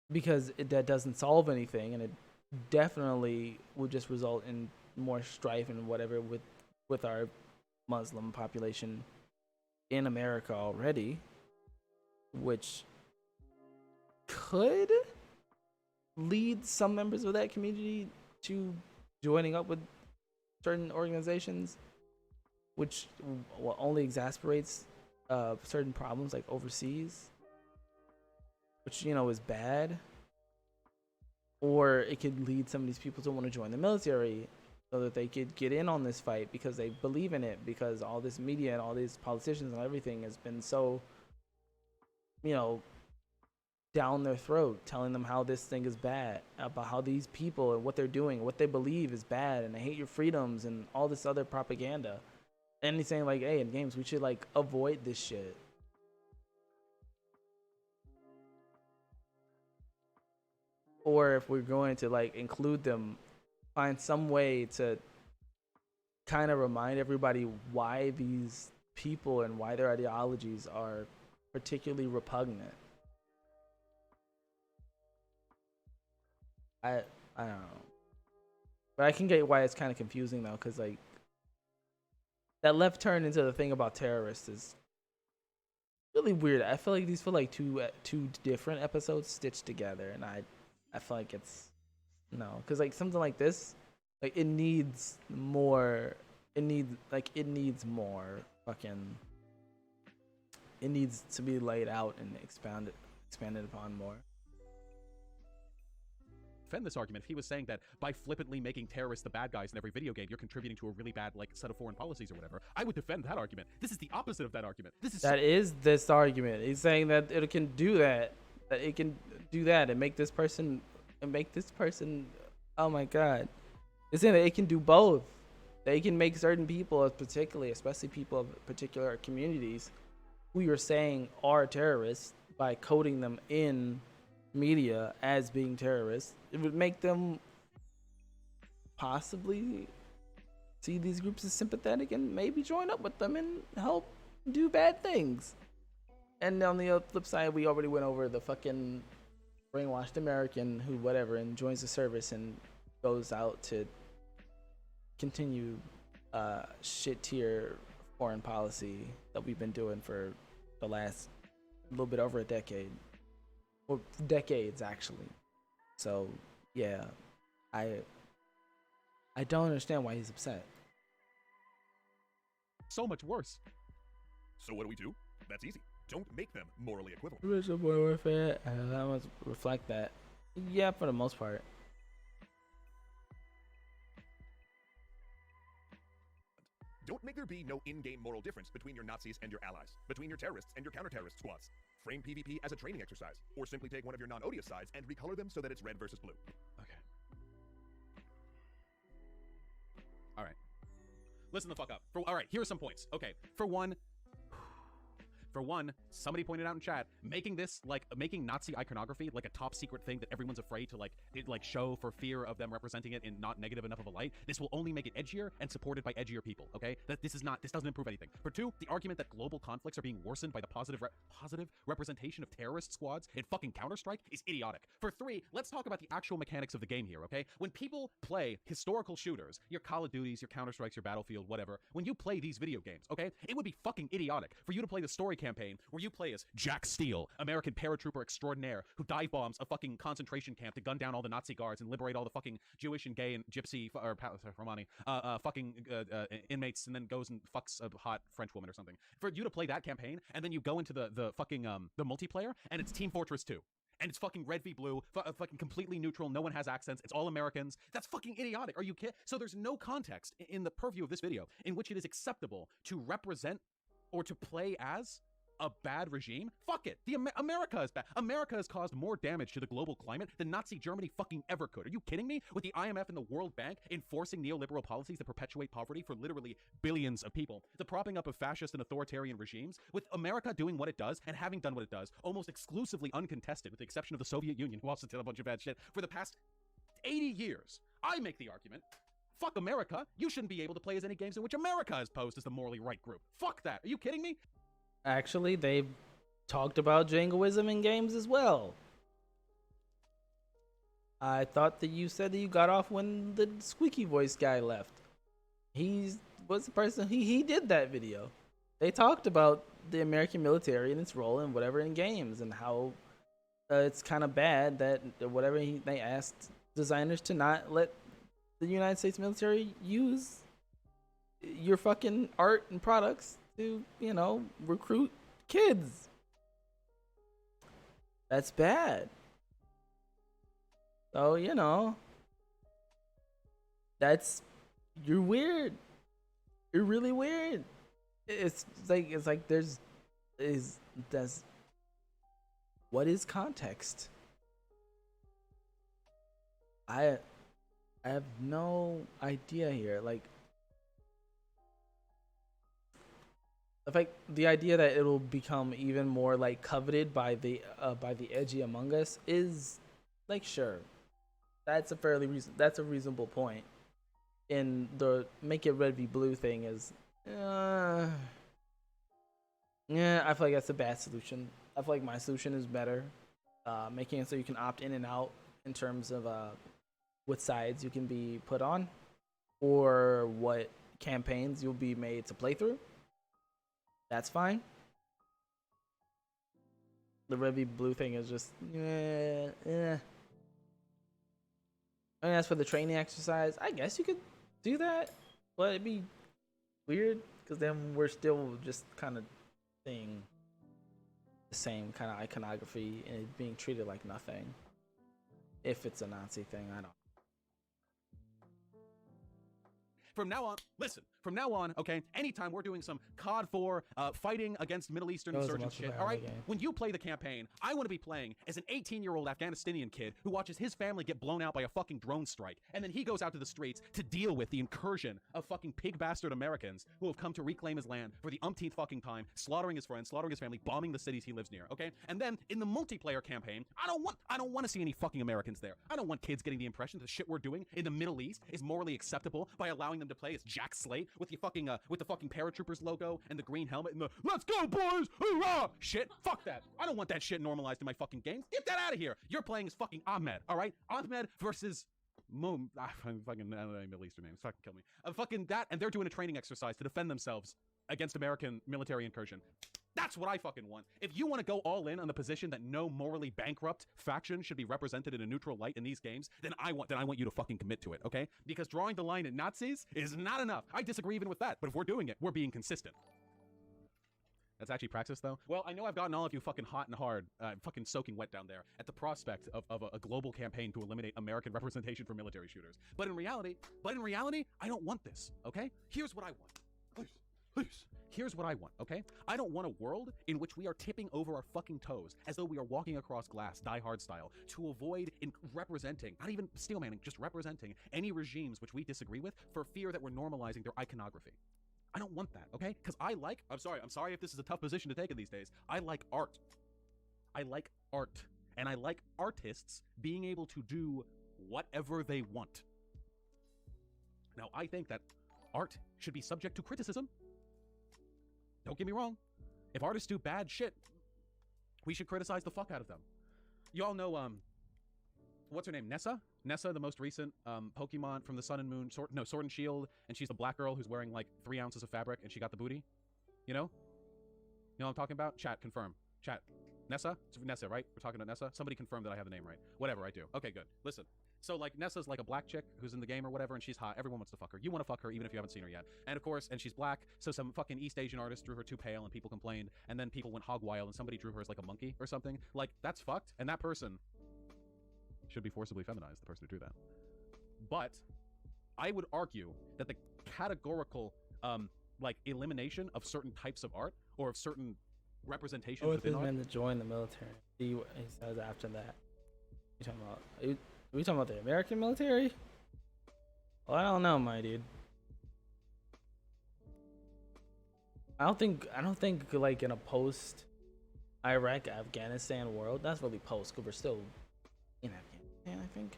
because that doesn't solve anything, and it definitely would just result in more strife and whatever with our Muslim population in America already, which could lead some members of that community to joining up with certain organizations, which only exasperates certain problems like overseas, which is bad. Or it could lead some of these people to want to join the military so that they could get in on this fight because they believe in it, because all this media and all these politicians and everything has been so down their throat, telling them how this thing is bad, about how these people and what they're doing, what they believe is bad, and they hate your freedoms and all this other propaganda. And he's saying like, hey, in games we should like avoid this shit. Or if we're going to like include them, find some way to kind of remind everybody why these people and why their ideologies are particularly repugnant. I don't know, but I can get why it's kind of confusing though, because like that left turn into the thing about terrorists is really weird. I feel like these feel like two different episodes stitched together, and I feel like it's no, because like something like this, like it needs more. It needs more fucking. It needs to be laid out and expanded upon more. Defend this argument if he was saying that by flippantly making terrorists the bad guys in every video game, you're contributing to a really bad like set of foreign policies or whatever. I would defend that argument. This is the opposite of that argument. That is this argument. He's saying that it can do that. That it can do that and make this person. Oh my god! It's saying that it can do both. They can make certain people, especially people of particular communities, who you're saying are terrorists, by coding them in media as being terrorists. It would make them possibly see these groups as sympathetic and maybe join up with them and help do bad things. And on the flip side, we already went over the fucking brainwashed American who whatever and joins the service and goes out to continue shit tier foreign policy that we've been doing for the last little bit over a decade. Well, decades actually. So yeah, I don't understand why he's upset. so much worse. So what do? That's easy. Don't make them morally equivalent. Original Boy Warfare, that must reflect that. Yeah, for the most part. Don't make there be no in-game moral difference between your Nazis and your allies, between your terrorists and your counter-terrorist squads. Frame PvP as a training exercise, or simply take one of your non-odious sides and recolor them so that it's red versus blue. Okay. All right. Listen the fuck up. All right, here are some points. Okay, for one, somebody pointed out in chat, making Nazi iconography like a top secret thing that everyone's afraid to show for fear of them representing it in not negative enough of a light. This will only make it edgier and supported by edgier people. Okay, this doesn't improve anything. For two, the argument that global conflicts are being worsened by the positive representation of terrorist squads in fucking Counter-Strike is idiotic. For three, let's talk about the actual mechanics of the game here. Okay, when people play historical shooters, your Call of Duties, your Counter-Strikes, your Battlefield, whatever, when you play these video games, okay, it would be fucking idiotic for you to play the story campaign campaign where you play as Jack Steele, American paratrooper extraordinaire, who dive bombs a fucking concentration camp to gun down all the Nazi guards and liberate all the fucking Jewish and gay and gypsy Romani inmates, and then goes and fucks a hot French woman or something. For you to play that campaign, and then you go into the fucking the multiplayer, and it's Team Fortress 2. And it's fucking red v blue, fucking completely neutral. No one has accents. It's all Americans. That's fucking idiotic. Are you kidding? So there's no context in the purview of this video in which it is acceptable to represent or to play as a bad regime. Fuck it. America is bad. America has caused more damage to the global climate than Nazi Germany fucking ever could. Are you kidding me? With the IMF and the World Bank enforcing neoliberal policies that perpetuate poverty for literally billions of people, the propping up of fascist and authoritarian regimes, with America doing what it does and having done what it does almost exclusively uncontested, with the exception of the Soviet Union, who also did a bunch of bad shit for the past 80 years. I make the argument, fuck America. You shouldn't be able to play as any games in which America is posed as the morally right group. Fuck that. Are you kidding me? Actually, they've talked about jingoism in games as well. I thought that you said that you got off when the squeaky voice guy left. He was the person, he did that video. They talked about the American military and its role and whatever in games, and how it's kind of bad that whatever they asked designers to not let the United States military use your fucking art and products to, you know, recruit kids. That's bad. So, you know, you're weird. You're really weird. It's like what is context? I have no idea here. Like the idea that it'll become even more like coveted by the edgy among us is like, sure, that's a reasonable point. And the make it red v blue thing is yeah, I feel like that's a bad solution. I feel like my solution is better, making it so you can opt in and out in terms of what sides you can be put on or what campaigns you'll be made to play through. That's fine. The red v blue thing is just And as for the training exercise, I guess you could do that, but it'd be weird because then we're still just kind of seeing the same kind of iconography and it being treated like nothing. If it's a Nazi thing, I don't. From now on, okay, anytime we're doing some COD 4 fighting against Middle Eastern insurgent shit, all right? When you play the campaign, I want to be playing as an 18-year-old Afghanistanian kid who watches his family get blown out by a fucking drone strike, and then he goes out to the streets to deal with the incursion of fucking pig bastard Americans who have come to reclaim his land for the umpteenth fucking time, slaughtering his friends, slaughtering his family, bombing the cities he lives near, okay? And then in the multiplayer campaign, I don't want to see any fucking Americans there. I don't want kids getting the impression that the shit we're doing in the Middle East is morally acceptable by allowing them to play as Jack Slate with the fucking paratroopers logo and the green helmet and the "let's go boys, hoorah" shit. Fuck that. I don't want that shit normalized in my fucking games. Get that out of here. You're playing as fucking Ahmed, all right? Ahmed versus fucking, I don't know any Middle Eastern names. Fucking kill me. Fucking that, and they're doing a training exercise to defend themselves against American military incursion. That's what I fucking want. If you want to go all in on the position that no morally bankrupt faction should be represented in a neutral light in these games, then I want you to fucking commit to it, okay? Because drawing the line at Nazis is not enough. I disagree even with that, but if we're doing it, we're being consistent. That's actually praxis, though. Well, I know I've gotten all of you fucking hot and hard, fucking soaking wet down there at the prospect of a global campaign to eliminate American representation for military shooters. But in reality, I don't want this, okay? Here's what I want. Please. Here's what I want, okay? I don't want a world in which we are tipping over our fucking toes as though we are walking across glass, Die Hard style, to avoid representing, not even steelmanning, just representing any regimes which we disagree with for fear that we're normalizing their iconography. I don't want that, okay? Because I'm sorry if this is a tough position to take in these days. I like art. I like art. And I like artists being able to do whatever they want. Now, I think that art should be subject to criticism. Don't get me wrong. If artists do bad shit, we should criticize the fuck out of them. You all know, what's her name? Nessa? Nessa, the most recent Pokemon from the Sun and Moon, Sword and Shield, and she's the black girl who's wearing like 3 ounces of fabric and she got the booty. You know? You know what I'm talking about? Chat, confirm. Chat. Nessa? It's Nessa, right? We're talking about Nessa? Somebody confirm that I have the name right. Whatever, I do. Okay, good. Listen. So, like, Nessa's like a black chick who's in the game or whatever, and she's hot. Everyone wants to fuck her. You want to fuck her even if you haven't seen her yet. And, of course, and she's black, so some fucking East Asian artist drew her too pale, and people complained, and then people went hog wild, and somebody drew her as, like, a monkey or something. Like, that's fucked, and that person should be forcibly feminized, the person who drew that. But I would argue that the categorical, like, elimination of certain types of art or of certain representations With within his art. men to join the military. See what he says after that. You talking about? Are we talking about the American military? Well, I don't know, my dude. I don't think like in a post Iraq Afghanistan world, that's really post because we're still in Afghanistan, I think.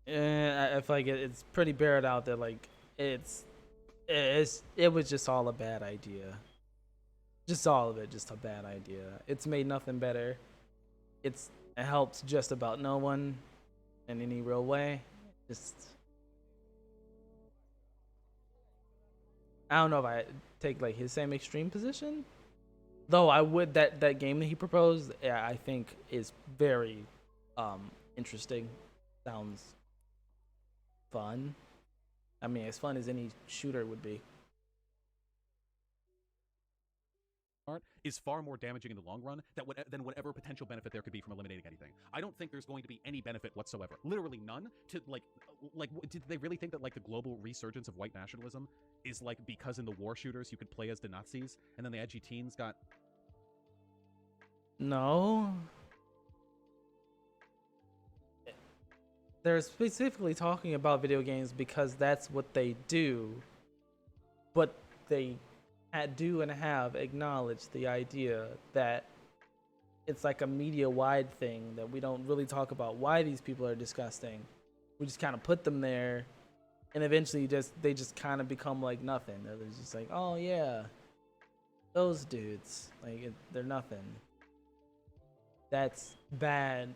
And I feel like it's pretty bared out that like it was just all a bad idea. Just all of it, just a bad idea. It's made nothing better. It helps just about no one in any real way. Just I don't know if I take like his same extreme position. Though I would that game that he proposed, yeah, I think is very interesting. Sounds fun. I mean, as fun as any shooter would be. Art is far more damaging in the long run than whatever potential benefit there could be from eliminating anything. I don't think there's going to be any benefit whatsoever, literally none. To like, did they really think that like the global resurgence of white nationalism is like because in the war shooters you could play as the Nazis and then the edgy teens got? No. They're specifically talking about video games because that's what they do, but they do and have acknowledged the idea that it's like a media-wide thing that we don't really talk about why these people are disgusting. We just kind of put them there, and eventually they just kind of become like nothing. They're just like, oh yeah, those dudes, like they're nothing. That's bad.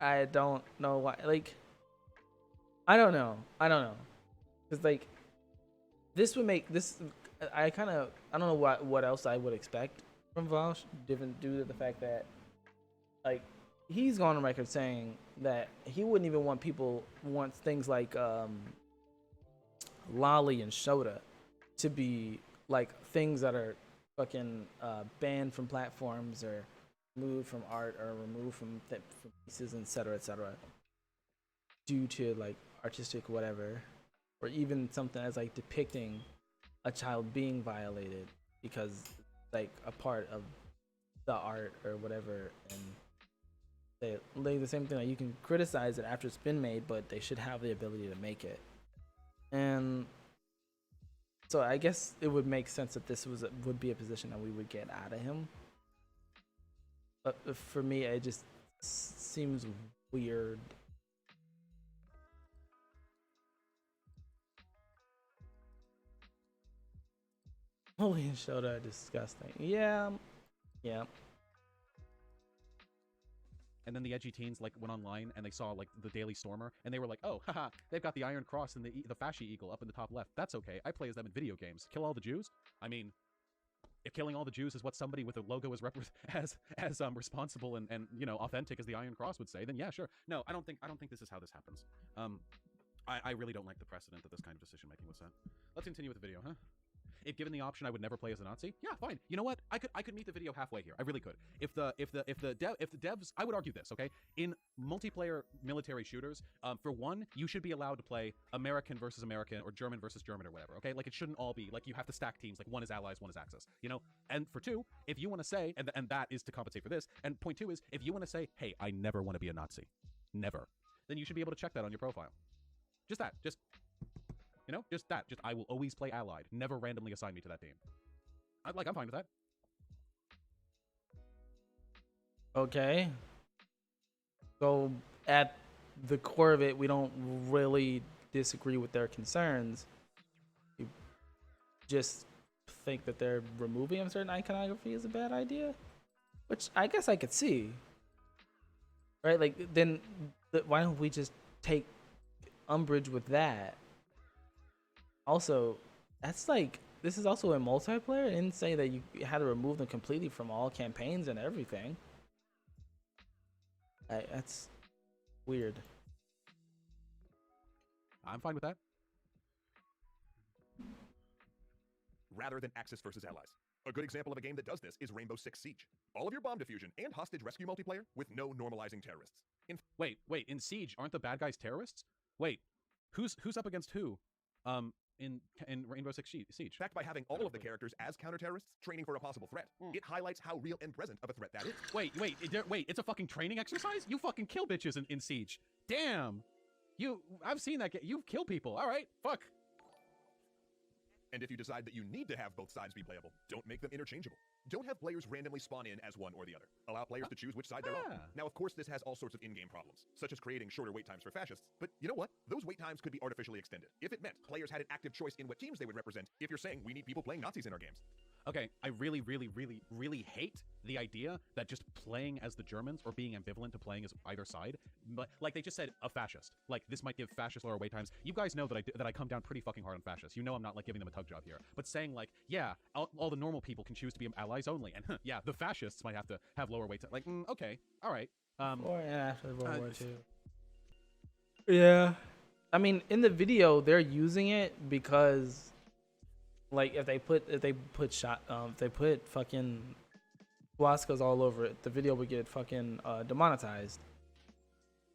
I don't know why. Like, I don't know. Cause like, this would make this. I don't know what else I would expect from Vosh, different due to the fact that, like, he's gone on record saying that he wouldn't even want things like Lolly and Shota to be like things that are fucking banned from platforms or removed from art or removed from pieces, etc., due to like artistic whatever, or even something as like depicting a child being violated because like a part of the art or whatever. And they like the same thing, like you can criticize it after it's been made, but they should have the ability to make it. And so I guess it would make sense that this would be a position that we would get out of him. But for me, it just seems weird. Holy and Shota are disgusting. Yeah. And then the edgy teens like went online and they saw like the Daily Stormer and they were like, oh, haha, they've got the Iron Cross and the Fasci Eagle up in the top left. That's okay. I play as them in video games. Kill all the Jews? I mean, if killing all the Jews is what somebody with a logo is as responsible and you know authentic as the Iron Cross would say, then yeah, sure. No, I don't think this is how this happens. I really don't like the precedent that this kind of decision making was set. Let's continue with the video, huh? If given the option, I would never play as a Nazi. Yeah, fine. You know what? I could meet the video halfway here. I really could. If the devs, I would argue this, okay? In multiplayer military shooters, for one, you should be allowed to play American versus American or German versus German or whatever, okay? Like it shouldn't all be like you have to stack teams. Like one is allies, one is Axis. You know. And for two, if you want to say, and that is to compensate for this. And point two is, if you want to say, hey, I never want to be a Nazi, never, then you should be able to check that on your profile. Just that. Just that. Just I will always play Allied. Never randomly assign me to that team. I'm fine with that. Okay. So at the core of it, we don't really disagree with their concerns. You just think that they're removing a certain iconography is a bad idea, which I guess I could see. Right? Like then, why don't we just take umbrage with that? Also, that's like this is also in multiplayer. It didn't say that you had to remove them completely from all campaigns and everything. That's weird. I'm fine with that. Rather than Axis versus Allies. A good example of a game that does this is Rainbow Six Siege. All of your bomb diffusion and hostage rescue multiplayer with no normalizing terrorists. Wait, in Siege, aren't the bad guys terrorists? Wait, who's up against who? In Rainbow Six Siege. In fact, by having all of the characters as counter-terrorists training for a possible threat, it highlights how real and present of a threat that is. Wait, it's a fucking training exercise? You fucking kill bitches in Siege. Damn. I've seen that. You kill people. All right, fuck. And if you decide that you need to have both sides be playable, don't make them interchangeable. Don't have players randomly spawn in as one or the other. Allow players to choose which side they're on. Now, of course, this has all sorts of in-game problems, such as creating shorter wait times for fascists. But you know what? Those wait times could be artificially extended if it meant players had an active choice in what teams they would represent. If you're saying we need people playing Nazis in our games. Okay, I really, really, really, really hate the idea that just playing as the Germans or being ambivalent to playing as either side, but like they just said, a fascist. Like this might give fascists lower wait times. You guys know that I come down pretty fucking hard on fascists. You know I'm not like giving them a tug job here. But saying like, yeah, all the normal people can choose to be allies only, and yeah, the fascists might have to have lower wait times. Like, okay, all right. Or after World War II. Yeah, I mean, in the video they're using it because, like, if they put fucking swastikas all over it, the video would get fucking demonetized.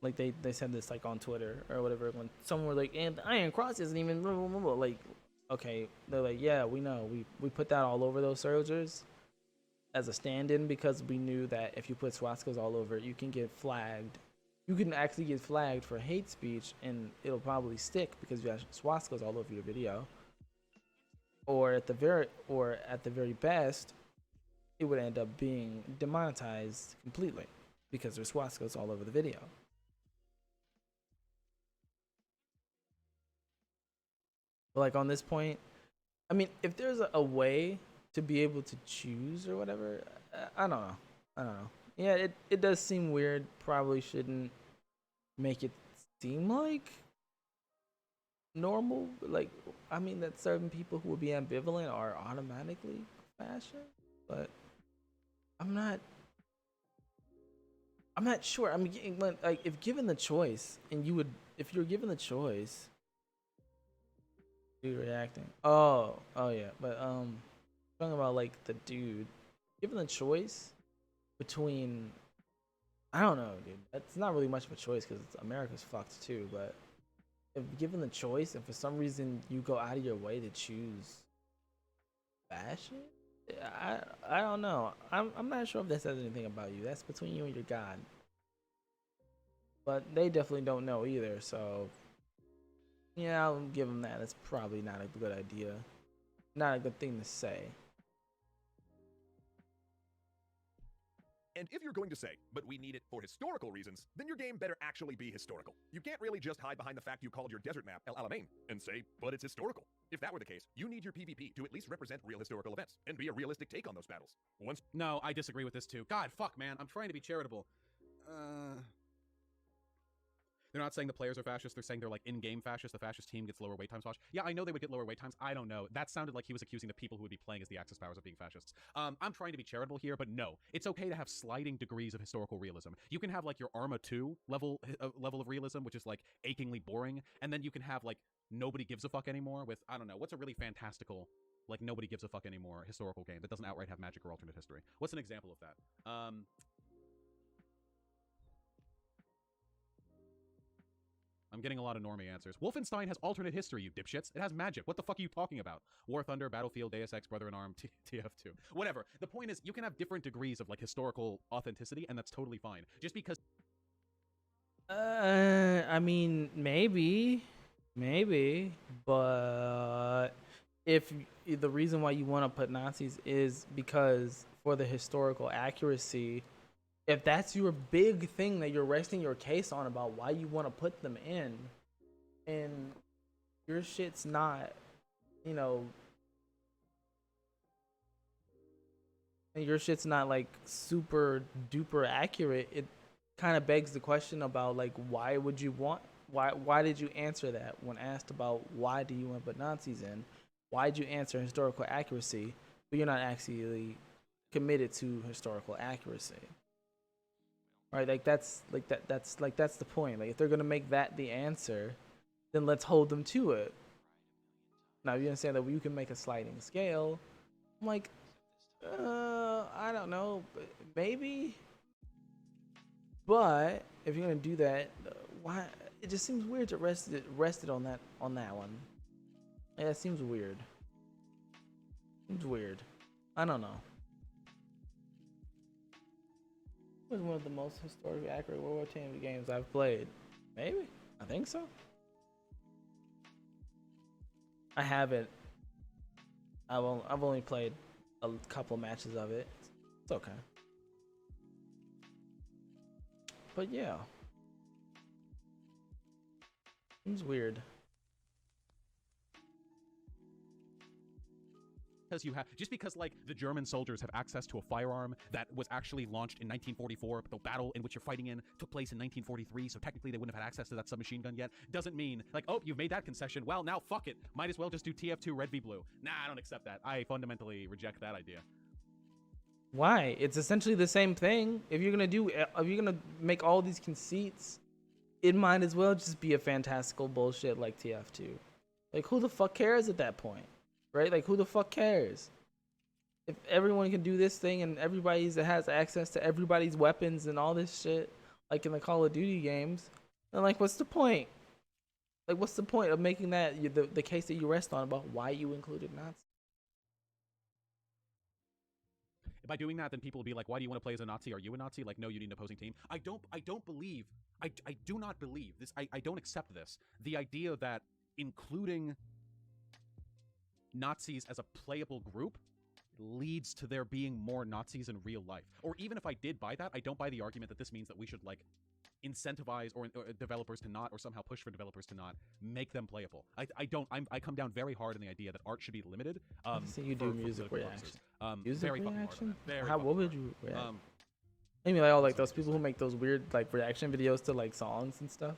Like they said this like on Twitter or whatever when someone were like, and the Iron Cross isn't even blah, blah, blah, blah. Like, okay, they're like, yeah, we know, we put that all over those soldiers as a stand-in because we knew that if you put swastikas all over it, you can get flagged. You can actually get flagged for hate speech, and it'll probably stick because you have swastikas all over your video. Or at the very best, it would end up being demonetized completely because there's swastikas all over the video. But like on this point, I mean, if there's a way to be able to choose or whatever, I don't know. Yeah, it does seem weird. Probably shouldn't make it seem like normal. Like, I mean, that certain people who would be ambivalent are automatically fascist, but I'm not sure. I mean, like if given the choice, and if you're given the choice, dude reacting. Oh yeah, but talking about like the dude, given the choice between, I don't know, dude. That's not really much of a choice because America's fucked too. But if given the choice, and for some reason you go out of your way to choose fashion, I don't know. I'm not sure if that says anything about you. That's between you and your God. But they definitely don't know either. So yeah, I'll give them that. That's probably not a good idea. Not a good thing to say. And if you're going to say, but we need it for historical reasons, then your game better actually be historical. You can't really just hide behind the fact you called your desert map El Alamein and say, but it's historical. If that were the case, you need your PvP to at least represent real historical events and be a realistic take on those battles. No, I disagree with this too. God, fuck, man. I'm trying to be charitable. They're not saying the players are fascist. They're saying they're like in-game fascist. The fascist team gets lower wait times. Watch. Yeah, I know they would get lower wait times. I don't know. That sounded like he was accusing the people who would be playing as the Axis powers of being fascists. I'm trying to be charitable here, but no. It's okay to have sliding degrees of historical realism. You can have like your Arma 2 level of realism, which is like achingly boring, and then you can have like nobody gives a fuck anymore with, I don't know, what's a really fantastical, like nobody gives a fuck anymore historical game that doesn't outright have magic or alternate history? What's an example of that? I'm getting a lot of normie answers. Wolfenstein has alternate history, you dipshits. It has magic. What the fuck are you talking about? War Thunder, Battlefield, Deus Ex, Brother in Arms, TF2. Whatever. The point is, you can have different degrees of like historical authenticity, and that's totally fine. Just because. I mean, maybe, but if the reason why you want to put Nazis is because for the historical accuracy, if that's your big thing that you're resting your case on about why you want to put them in, and your shit's not, you know, and your shit's not like super duper accurate, it kind of begs the question about like why did you answer that when asked about why do you want to put Nazis in? why'd you answer historical accuracy, but you're not actually committed to historical accuracy? Right? Like that's the point. Like if they're gonna make that the answer, then let's hold them to it. Now you understand that you can make a sliding scale. I'm like, I don't know, maybe. But if you're gonna do that, why? It just seems weird to rest it on that one. Yeah, it seems weird. Seems weird. I don't know. It was one of the most historically accurate World War II games I've played. Maybe. I think so. I haven't. I've only played a couple matches of it. It's okay. But yeah. Seems weird. Because you have just because like the German soldiers have access to a firearm that was actually launched in 1944, but the battle in which you're fighting in took place in 1943, so technically they wouldn't have had access to that submachine gun yet, doesn't mean like, oh, you've made that concession, well now fuck it, might as well just do TF2 red v blue. Nah, I don't accept that. I fundamentally reject that idea. Why? It's essentially the same thing. If you're gonna make all these conceits, it might as well just be a fantastical bullshit like TF2. Like who the fuck cares at that point? Right? Like who the fuck cares? If everyone can do this thing and everybody has access to everybody's weapons and all this shit, like in the Call of Duty games, then like what's the point? Like what's the point of making that the case that you rest on about why you included Nazis? By doing that, then people will be like, why do you want to play as a Nazi? Are you a Nazi? Like, no, you need an opposing team. I do not believe this. I don't accept this. The idea that including Nazis as a playable group leads to there being more Nazis in real life. Or even if I did buy that, I don't buy the argument that this means that we should like incentivize or developers to not, or somehow push for developers to not make them playable. I come down very hard on the idea that art should be limited. So you do music reaction. Music very reaction? fucking hard on that. How? What would you react? I mean, like all like those people who make those weird like reaction videos to like songs and stuff.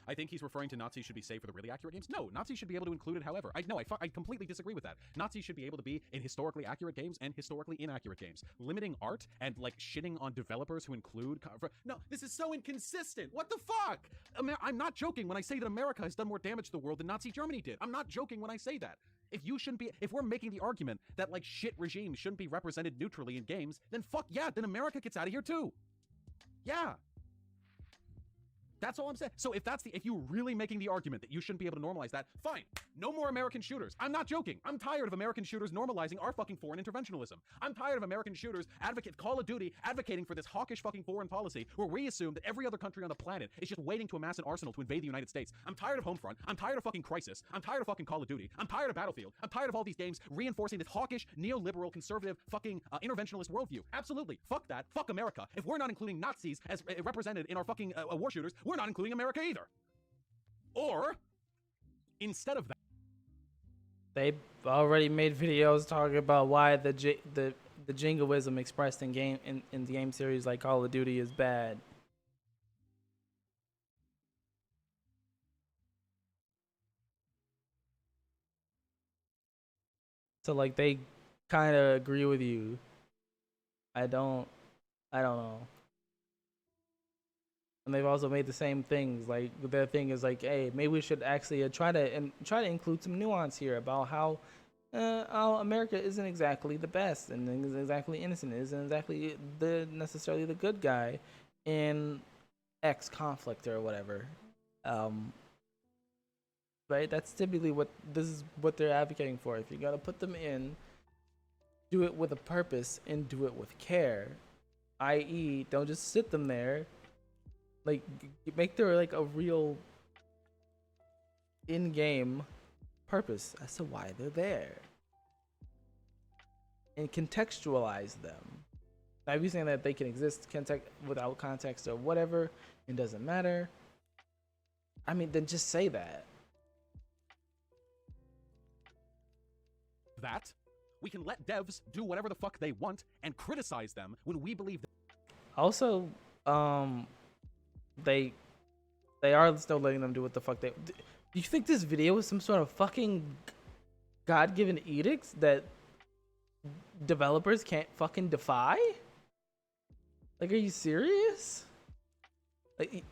I think he's referring to Nazis should be safe for the really accurate games. No, Nazis should be able to include it however. I completely disagree with that. Nazis should be able to be in historically accurate games and historically inaccurate games. Limiting art and like shitting on developers who include... No, this is so inconsistent. What the fuck? I'm not joking when I say that America has done more damage to the world than Nazi Germany did. I'm not joking when I say that. If we're making the argument that like shit regimes shouldn't be represented neutrally in games, then fuck yeah, then America gets out of here too. Yeah. That's all I'm saying. So if you're really making the argument that you shouldn't be able to normalize that, fine. No more American shooters. I'm not joking. I'm tired of American shooters normalizing our fucking foreign interventionism. I'm tired of American shooters Call of Duty advocating for this hawkish fucking foreign policy where we assume that every other country on the planet is just waiting to amass an arsenal to invade the United States. I'm tired of Homefront. I'm tired of fucking Crisis. I'm tired of fucking Call of Duty. I'm tired of Battlefield. I'm tired of all these games reinforcing this hawkish, neoliberal, conservative, fucking interventionalist worldview. Absolutely. Fuck that. Fuck America. If we're not including Nazis as represented in our fucking war shooters, we're not including America either. Or, instead of that, They already made videos talking about why the jingoism expressed in game series like Call of Duty is bad. So like they kind of agree with you. I don't know. And they've also made the same things. Like their thing is like, hey, maybe we should actually try to include some nuance here about how America isn't exactly the best and isn't exactly innocent, isn't exactly necessarily the good guy in X conflict or whatever. Right? That's typically what they're advocating for. If you're gonna put them in, do it with a purpose and do it with care. I.e., don't just sit them there. Like, make there like a real in-game purpose as to why they're there, and contextualize them. Now, if you're saying that they can exist without context or whatever, it doesn't matter. I mean, then just say that. We can let devs do whatever the fuck they want and criticize them when we believe that. Also, they are still letting them do what the fuck they. Do you think this video was some sort of fucking God-given edicts that developers can't fucking defy? Like, are you serious? Like,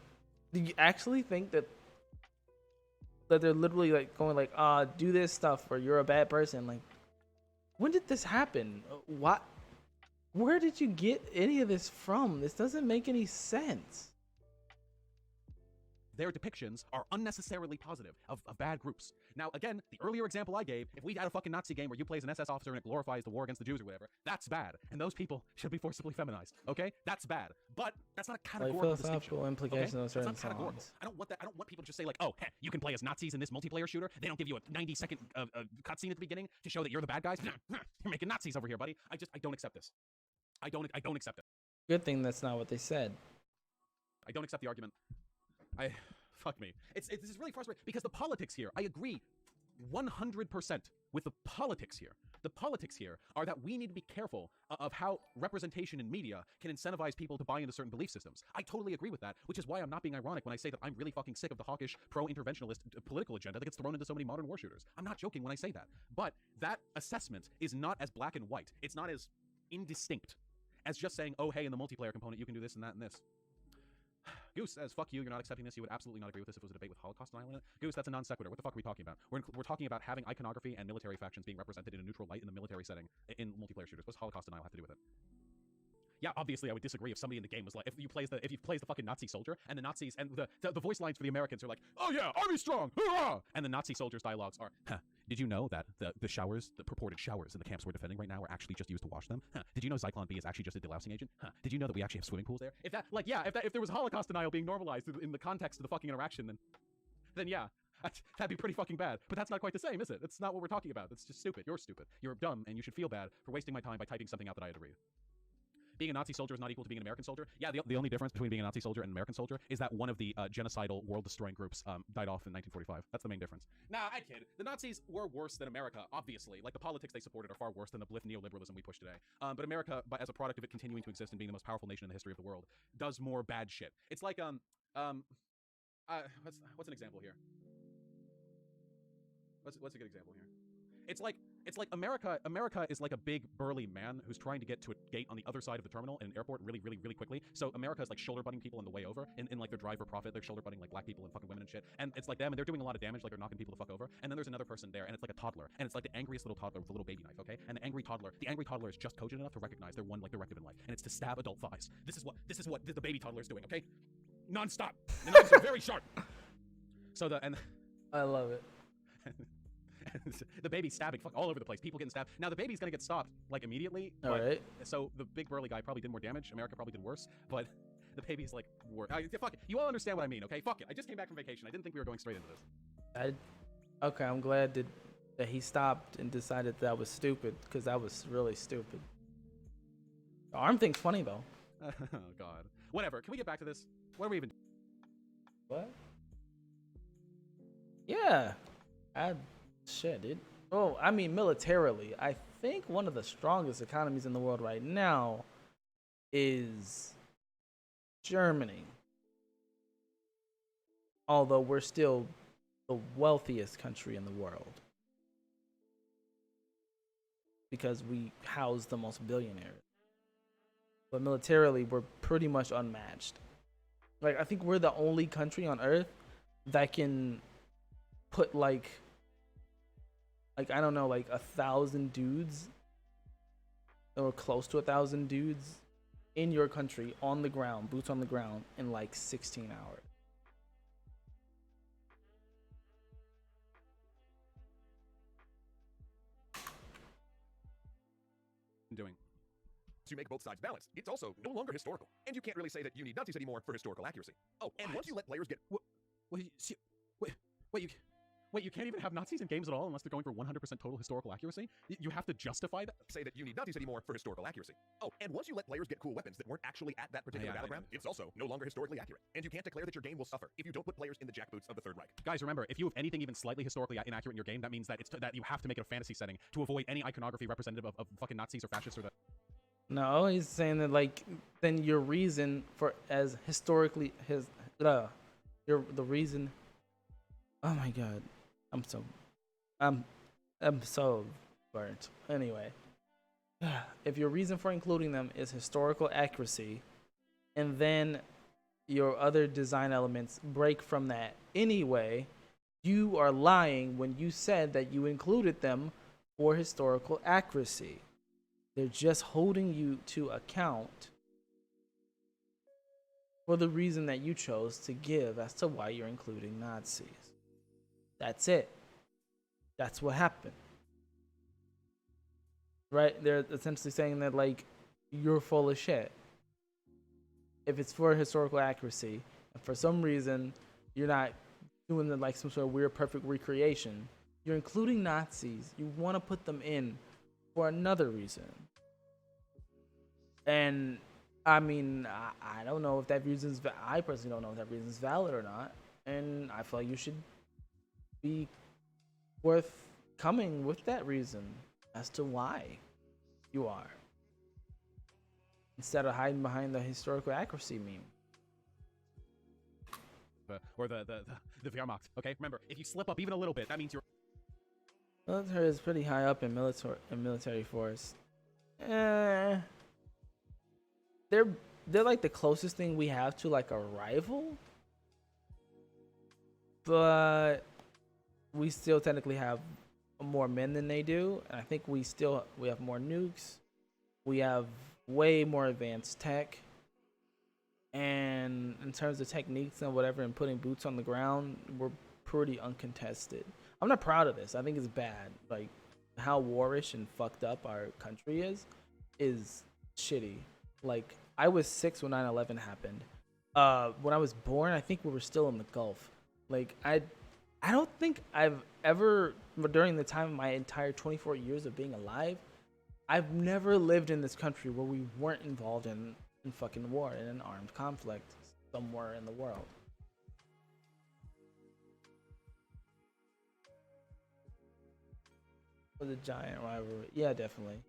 do you actually think that they're literally like going like, do this stuff or you're a bad person? Like, when did this happen? What? Where did you get any of this from? This doesn't make any sense. Their depictions are unnecessarily positive of bad groups. Now, again, the earlier example I gave, if we had a fucking Nazi game where you play as an SS officer and it glorifies the war against the Jews or whatever, that's bad. And those people should be forcibly feminized, okay? That's bad. But that's not a categorical Like distinction. philosophical implications Okay? of certain That's not categorical. songs. I don't want that. I don't want people to just say like, oh, hey, you can play as Nazis in this multiplayer shooter. They don't give you a 90-second cutscene at the beginning to show that you're the bad guys. You're making Nazis over here, buddy. I don't accept this. I don't accept it. Good thing that's not what they said. I don't accept the argument. Fuck me. This is really frustrating because the politics here, I agree 100% with the politics here. The politics here are that we need to be careful of how representation in media can incentivize people to buy into certain belief systems. I totally agree with that, which is why I'm not being ironic when I say that I'm really fucking sick of the hawkish, pro-interventionalist political agenda that gets thrown into so many modern war shooters. I'm not joking when I say that. But that assessment is not as black and white. It's not as indistinct as just saying, oh, hey, in the multiplayer component, you can do this and that and this. Goose says, fuck you, you're not accepting this. You would absolutely not agree with this if it was a debate with Holocaust denial in it. Goose, that's a non sequitur. What the fuck are we talking about? We're talking about having iconography and military factions being represented in a neutral light in the military setting in multiplayer shooters. What's Holocaust denial have to do with it? Yeah, obviously I would disagree if somebody in the game was like, if you plays the fucking Nazi soldier and the Nazis and the voice lines for the Americans are like, oh yeah, army strong, hurrah! And the Nazi soldiers' dialogues are, did you know that the showers, the purported showers in the camps we're defending right now are actually just used to wash them? Did you know Zyklon B is actually just a delousing agent? Did you know that we actually have swimming pools there? If that, like, yeah, if there was Holocaust denial being normalized in the context of the fucking interaction, then yeah, that'd be pretty fucking bad. But that's not quite the same, is it? It's not what we're talking about. It's just stupid. You're stupid. You're dumb, and you should feel bad for wasting my time by typing something out that I had to read. Being a Nazi soldier is not equal to being an American soldier. Yeah, the only difference between being a Nazi soldier and an American soldier is that one of the genocidal, world-destroying groups died off in 1945. That's the main difference. Nah, I kid. The Nazis were worse than America, obviously. Like, the politics they supported are far worse than the bliff neoliberalism we push today. But America, as a product of it continuing to exist and being the most powerful nation in the history of the world, does more bad shit. It's like, what's an example here? What's a good example here? It's like America is like a big burly man who's trying to get to a gate on the other side of the terminal in an airport really quickly. So America is like shoulder butting people on the way over in like their drive for profit. They're shoulder butting like black people and fucking women and shit. And it's like them and they're doing a lot of damage, like they're knocking people the fuck over. And then there's another person there and it's like a toddler. And it's like the angriest little toddler with a little baby knife, okay? And the angry toddler is just cogent enough to recognize their one like directive in life. And it's to stab adult thighs. This is what the baby toddler is doing, okay? Non-stop. The knives are very sharp. So I love it. The baby's stabbing all over the place. People getting stabbed. Now the baby's gonna get stopped like immediately. All right. So the big burly guy probably did more damage. America probably did worse. But the baby's like worse. Fuck it. You all understand what I mean, okay? Fuck it. I just came back from vacation. I didn't think we were going straight into this. Okay, I'm glad that he stopped and decided that was stupid because that was really stupid. The arm thing's funny though. Oh God. Whatever. Can we get back to this? What are we even? What? Yeah. Shit, dude. Oh, I mean, militarily, I think one of the strongest economies in the world right now is Germany. Although we're still the wealthiest country in the world. Because we house the most billionaires. But militarily, we're pretty much unmatched. Like, I think we're the only country on Earth that can put like I don't know, like 1,000 dudes or close to 1,000 dudes in your country on the ground, boots on the ground in like 16 hours. Doing. To make both sides balanced, it's also no longer historical. And you can't really say that you need Nazis anymore for historical accuracy. Oh, and once you let players get... Wait, you can't even have Nazis in games at all unless they're going for 100% total historical accuracy? You have to justify that? Say that you need Nazis anymore for historical accuracy. Oh, and once you let players get cool weapons that weren't actually at that particular battleground, it's also no longer historically accurate. And you can't declare that your game will suffer if you don't put players in the jackboots of the Third Reich. Guys, remember, if you have anything even slightly historically inaccurate in your game, that means that that you have to make it a fantasy setting to avoid any iconography representative of fucking Nazis or fascists or the... No, he's saying that like then your reason for as historically the reason. Oh my God, I'm so burnt. Anyway, if your reason for including them is historical accuracy, and then your other design elements break from that anyway, you are lying when you said that you included them for historical accuracy. They're just holding you to account for the reason that you chose to give as to why you're including Nazis. That's it. That's what happened. Right? They're essentially saying that, like, you're full of shit. If it's for historical accuracy, and for some reason you're not doing the, like, some sort of weird perfect recreation, you're including Nazis, you want to put them in for another reason. And I mean, I don't know if that reason's I personally don't know if that reason's valid or not. And I feel like you should be worth coming with that reason as to why you are, instead of hiding behind the historical accuracy meme. Or the Wehrmacht. Okay, remember, if you slip up even a little bit, that means you're. Military is pretty high up in military force. They're like the closest thing we have to, like, a rival, but we still technically have more men than they do, and I think we have more nukes. We have way more advanced tech, and in terms of techniques and whatever, and putting boots on the ground, we're pretty uncontested. I'm not proud of this. I think it's bad. Like, how warish and fucked up our country is shitty. Like, I was 6 when 9/11 happened. When I was born, I think we were still in the Gulf. Like, I don't think I've ever, during the time of my entire 24 years of being alive, I've never lived in this country where we weren't involved in fucking war, in an armed conflict somewhere in the world. For the giant rivalry. Yeah, definitely.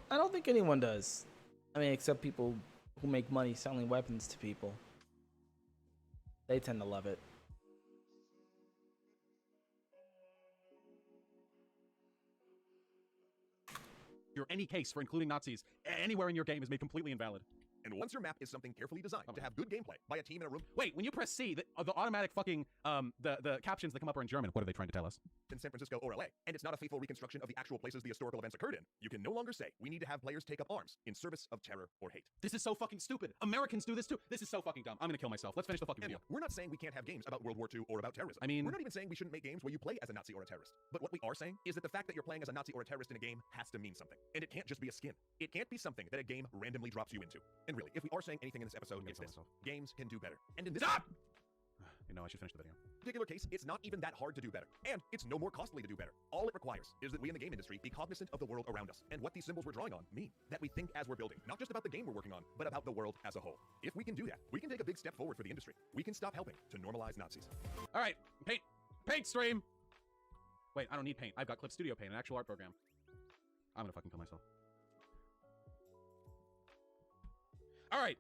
I don't think anyone does. I mean, except people who make money selling weapons to people. They tend to love it. Any case for including Nazis anywhere in your game is made completely invalid. And once your map is something carefully designed to have good gameplay by a team in a room Wait, when you press C, the automatic fucking the captions that come up are in German. What are they trying to tell us? in San Francisco or LA, and it's not a faithful reconstruction of the actual places the historical events occurred in, you can no longer say we need to have players take up arms in service of terror or hate. This is so fucking stupid. Americans do this too. This is so fucking dumb. I'm gonna kill myself. Let's finish the fucking And video. we're not saying we can't have games about World War II or about terrorism. I mean- we're not even saying we shouldn't make games where you play as a Nazi or a terrorist. But what we are saying is that the fact that you're playing as a Nazi or a terrorist in a game has to mean something. And it can't just be a skin. It can't be something that a game randomly drops you into. And really, if we are saying anything in this episode, it's this. Games can do better. And in this Stop! You know, I should finish the video. particular case, it's not even that hard to do better. And it's no more costly to do better. All it requires is that we in the game industry be cognizant of the world around us and what these symbols we're drawing on mean. That we think as we're building, not just about the game we're working on, but about the world as a whole. If we can do that, we can take a big step forward for the industry. We can stop helping to normalize Nazis. All right, paint stream. Wait, I don't need paint. I've got Clip Studio Paint, an actual art program. I'm gonna fucking kill myself. All right.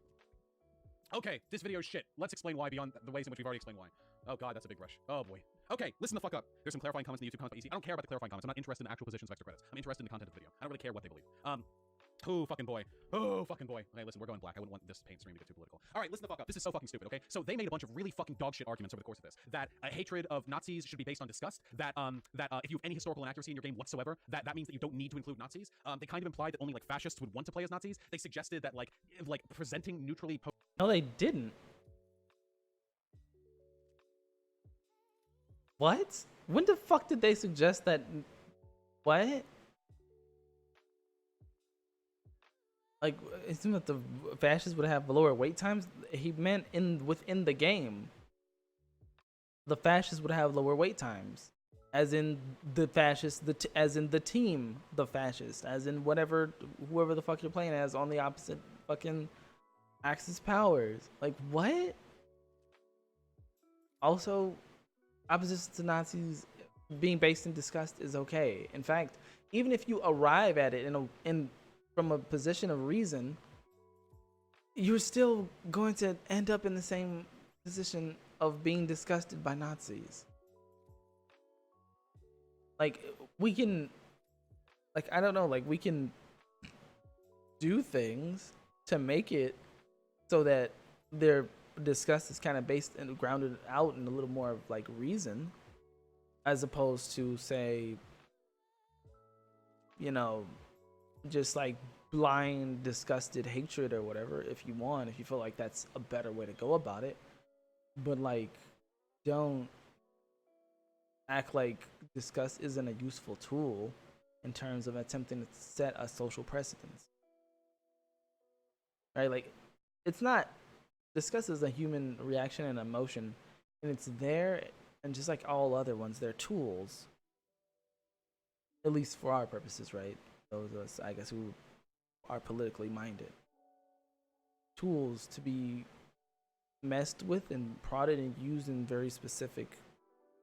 Okay, this video is shit. Let's explain why beyond the ways in which we've already explained why. Oh god, that's a big rush. Oh boy. Okay, listen the fuck up. There's some clarifying comments in the YouTube comments about EC. I don't care about the clarifying comments. I'm not interested in the actual positions of extra credits. I'm interested in the content of the video. I don't really care what they believe. Oh fucking boy. Oh fucking boy. Okay, listen, we're going black. I wouldn't want this paint stream to get too political. All right, listen the fuck up. This is so fucking stupid, okay? So they made a bunch of really fucking dog shit arguments over the course of this. That a hatred of Nazis should be based on disgust. That if you have any historical inaccuracy in your game whatsoever, that means that you don't need to include Nazis. They kind of implied that only like fascists would want to play as Nazis. They suggested that like presenting neutrally. No, they didn't. What? When the fuck did they suggest that? What? Like, it seemed that the fascists would have lower wait times. He meant within the game. The fascists would have lower wait times, as in the fascists, as in the team, the fascist, as in whoever the fuck you're playing as on the opposite fucking Axis powers. Like, what? Also, opposition to Nazis being based in disgust is okay. In fact, even if you arrive at it in from a position of reason, you're still going to end up in the same position of being disgusted by Nazis. Like, we can, like, I don't know, like, we can do things to make it so that their disgust is kind of based and grounded out in a little more of like reason, as opposed to, say, you know, just like blind disgusted hatred or whatever. If you want, if you feel like that's a better way to go about it, but like, don't act like disgust isn't a useful tool in terms of attempting to set a social precedence, right? Like, it's not, disgust is a human reaction and emotion, and it's there, and just like all other ones, they're tools, at least for our purposes, right? Those of us, I guess, who are politically minded, tools to be messed with and prodded and used in very specific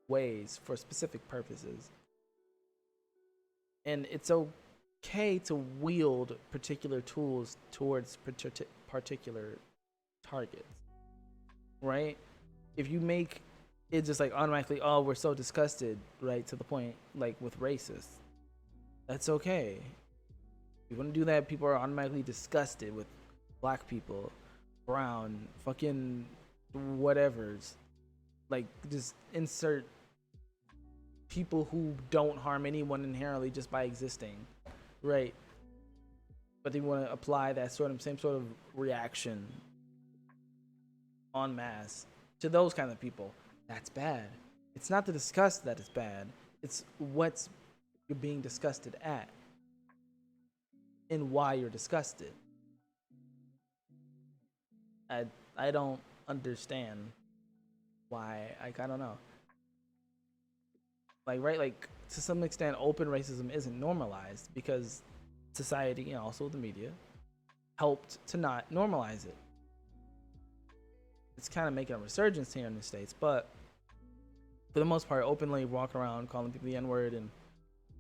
ways for specific purposes. And it's okay to wield particular tools towards particular targets, right? If you make it just like automatically, oh, we're so disgusted, right, to the point like with racists, that's okay. You want to do that, people are automatically disgusted with black people, brown, fucking whatever's, like, just insert people who don't harm anyone inherently just by existing, right? But they want to apply that same sort of reaction en masse to those kind of people. That's bad. It's not the disgust that is bad. It's what's you're being disgusted at and why you're disgusted. I don't understand why. Like, I don't know. Like, right, like, to some extent, open racism isn't normalized because society and also the media helped to not normalize it. It's kind of making a resurgence here in the States, but for the most part, openly walking around calling people the N-word and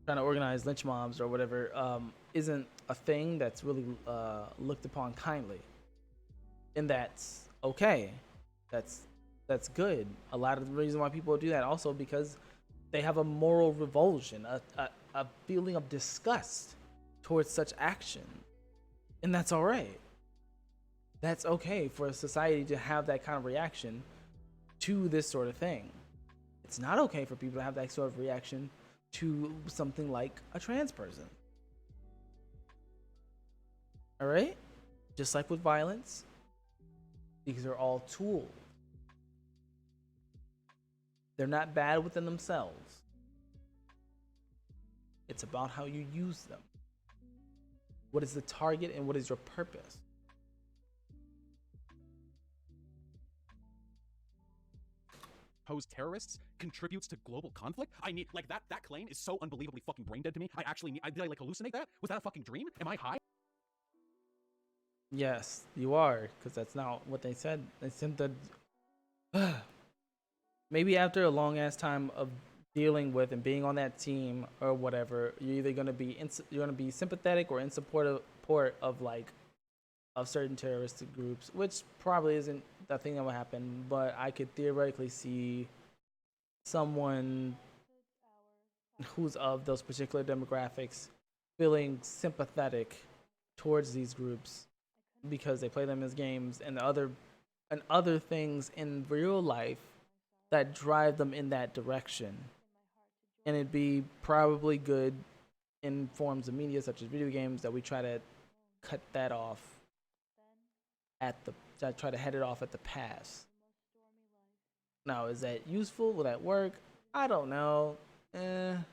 trying to organize lynch mobs or whatever isn't a thing that's really looked upon kindly. And that's okay. That's good. A lot of the reason why people do that also because they have a moral revulsion, a feeling of disgust towards such action. And that's all right. That's okay for a society to have that kind of reaction to this sort of thing. It's not okay for people to have that sort of reaction to something like a trans person. All right? Just like with violence, these are all tools. They're not bad within themselves. It's about how you use them. What is the target and what is your purpose? Pose terrorists contributes to global conflict? I need, like, that claim is so unbelievably fucking brain dead to me. I actually need, did I like hallucinate that? Was that a fucking dream? Am I high? Yes, you are, because that's not what they said. They said that maybe after a long ass time of dealing with and being on that team or whatever, you're either gonna be sympathetic or in support of like of certain terrorist groups, which probably isn't the thing that will happen. But I could theoretically see someone who's of those particular demographics feeling sympathetic towards these groups because they play them as games and other things in real life that drive them in that direction. And it'd be probably good in forms of media such as video games that we try to cut that off try to head it off at the pass. Now, is that useful? Will that work? I don't know. And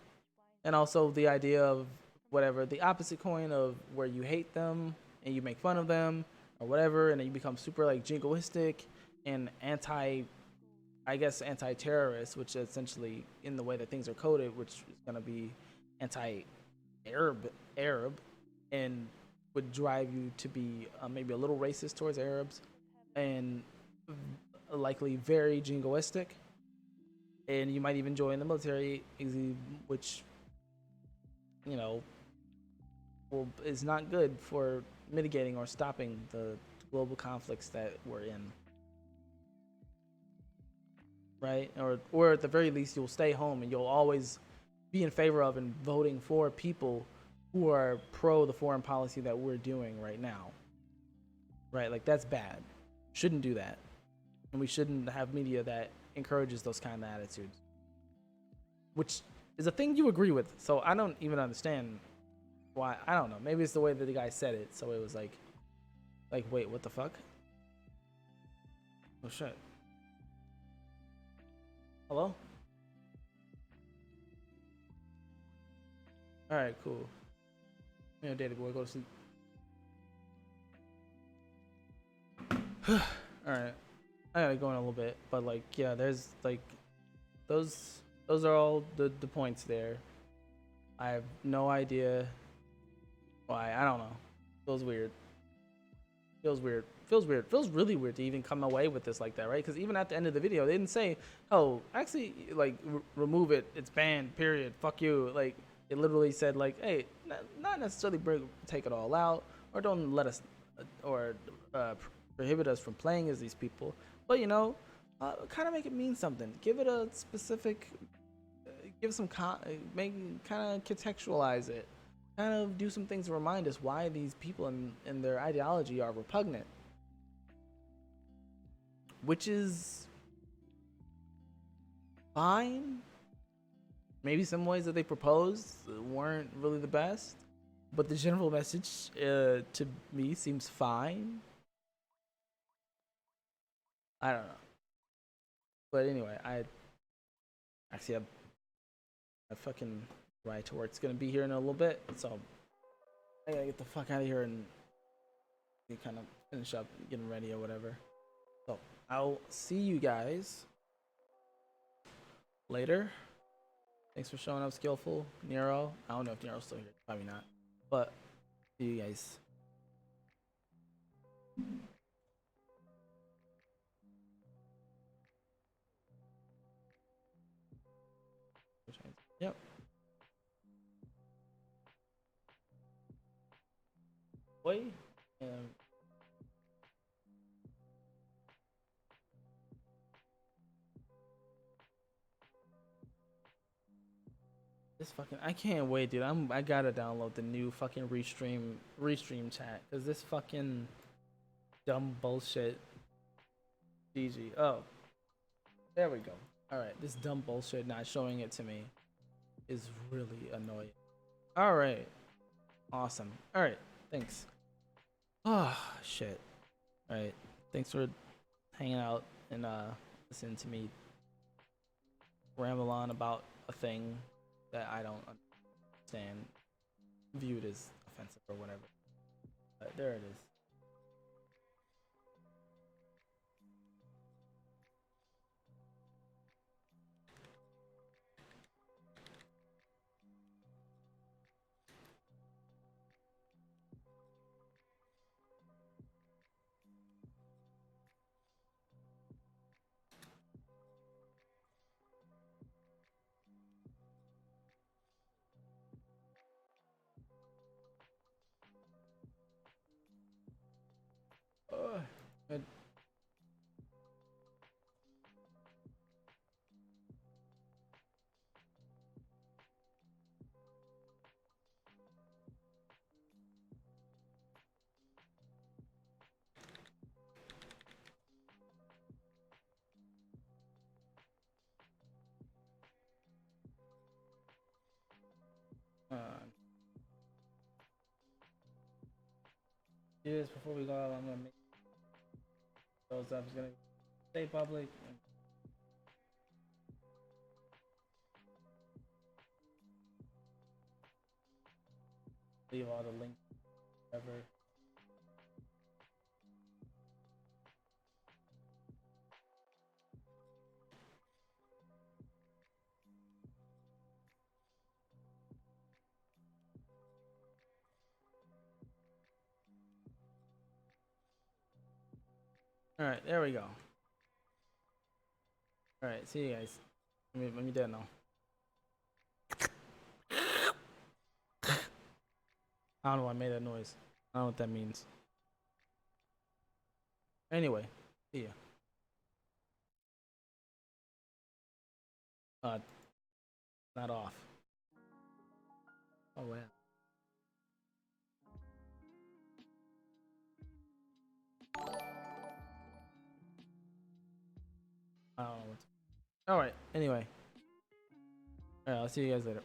also the idea of whatever, the opposite coin of where you hate them and you make fun of them or whatever, and then you become super like jingoistic and anti-terrorist, which is essentially in the way that things are coded, which is going to be anti-Arab, and would drive you to be maybe a little racist towards Arabs and likely very jingoistic. And you might even join the military, which, you know, is not good for mitigating or stopping the global conflicts that we're in. Right? Or at the very least, you'll stay home and you'll always be in favor of and voting for people who are pro the foreign policy that we're doing right now. Right? Like, that's bad. Shouldn't do that. And we shouldn't have media that encourages those kind of attitudes. Which is a thing you agree with. So I don't even understand why. I don't know. Maybe it's the way that the guy said it. So it was like, wait, what the fuck? Oh, shit. Hello? Alright, cool. Yeah, Daddy boy, go to sleep. Alright. I gotta go in a little bit, but like, yeah, there's like those are all the points there. I have no idea why. I don't know. Feels weird. Feels weird. Feels weird. Feels really weird to even come away with this like that, right? Because even at the end of the video, they didn't say, "Oh, actually, like, remove it. It's banned. Period. Fuck you." Like, it literally said, like, "Hey, not necessarily take it all out, or don't let us, or prohibit us from playing as these people, but kind of make it mean something. Give it a specific, give some make kind of contextualize it." Kind of do some things to remind us why these people and their ideology are repugnant. Which is fine. Maybe some ways that they proposed weren't really the best, but the general message to me seems fine. I don't know. But anyway, I actually have a fucking ride to work's gonna be here in a little bit, so I gotta get the fuck out of here and kind of finish up getting ready or whatever. So I'll see you guys later. Thanks for showing up, Skillful. Nero. I don't know if Nero's still here. Probably not. But see you guys. Yep. Boy. This fucking, I can't wait, dude. I gotta download the new fucking restream chat, cause this fucking dumb bullshit. GG. Oh, there we go. All right, this dumb bullshit not showing it to me is really annoying. All right, awesome. All right, thanks. Oh shit. All right, thanks for hanging out and listening to me ramble on about a thing that I don't understand, viewed as offensive or whatever. But there it is. Good. Do this before we go out. I'm gonna make those up. It's gonna stay public. And leave all the links, whatever. All right, there we go. All right, see you guys. Let me dead now. I don't know why I made that noise. I don't know what that means. Anyway, see ya. Not off. Oh, wow. I don't know what. All right. Anyway. All right. I'll see you guys later.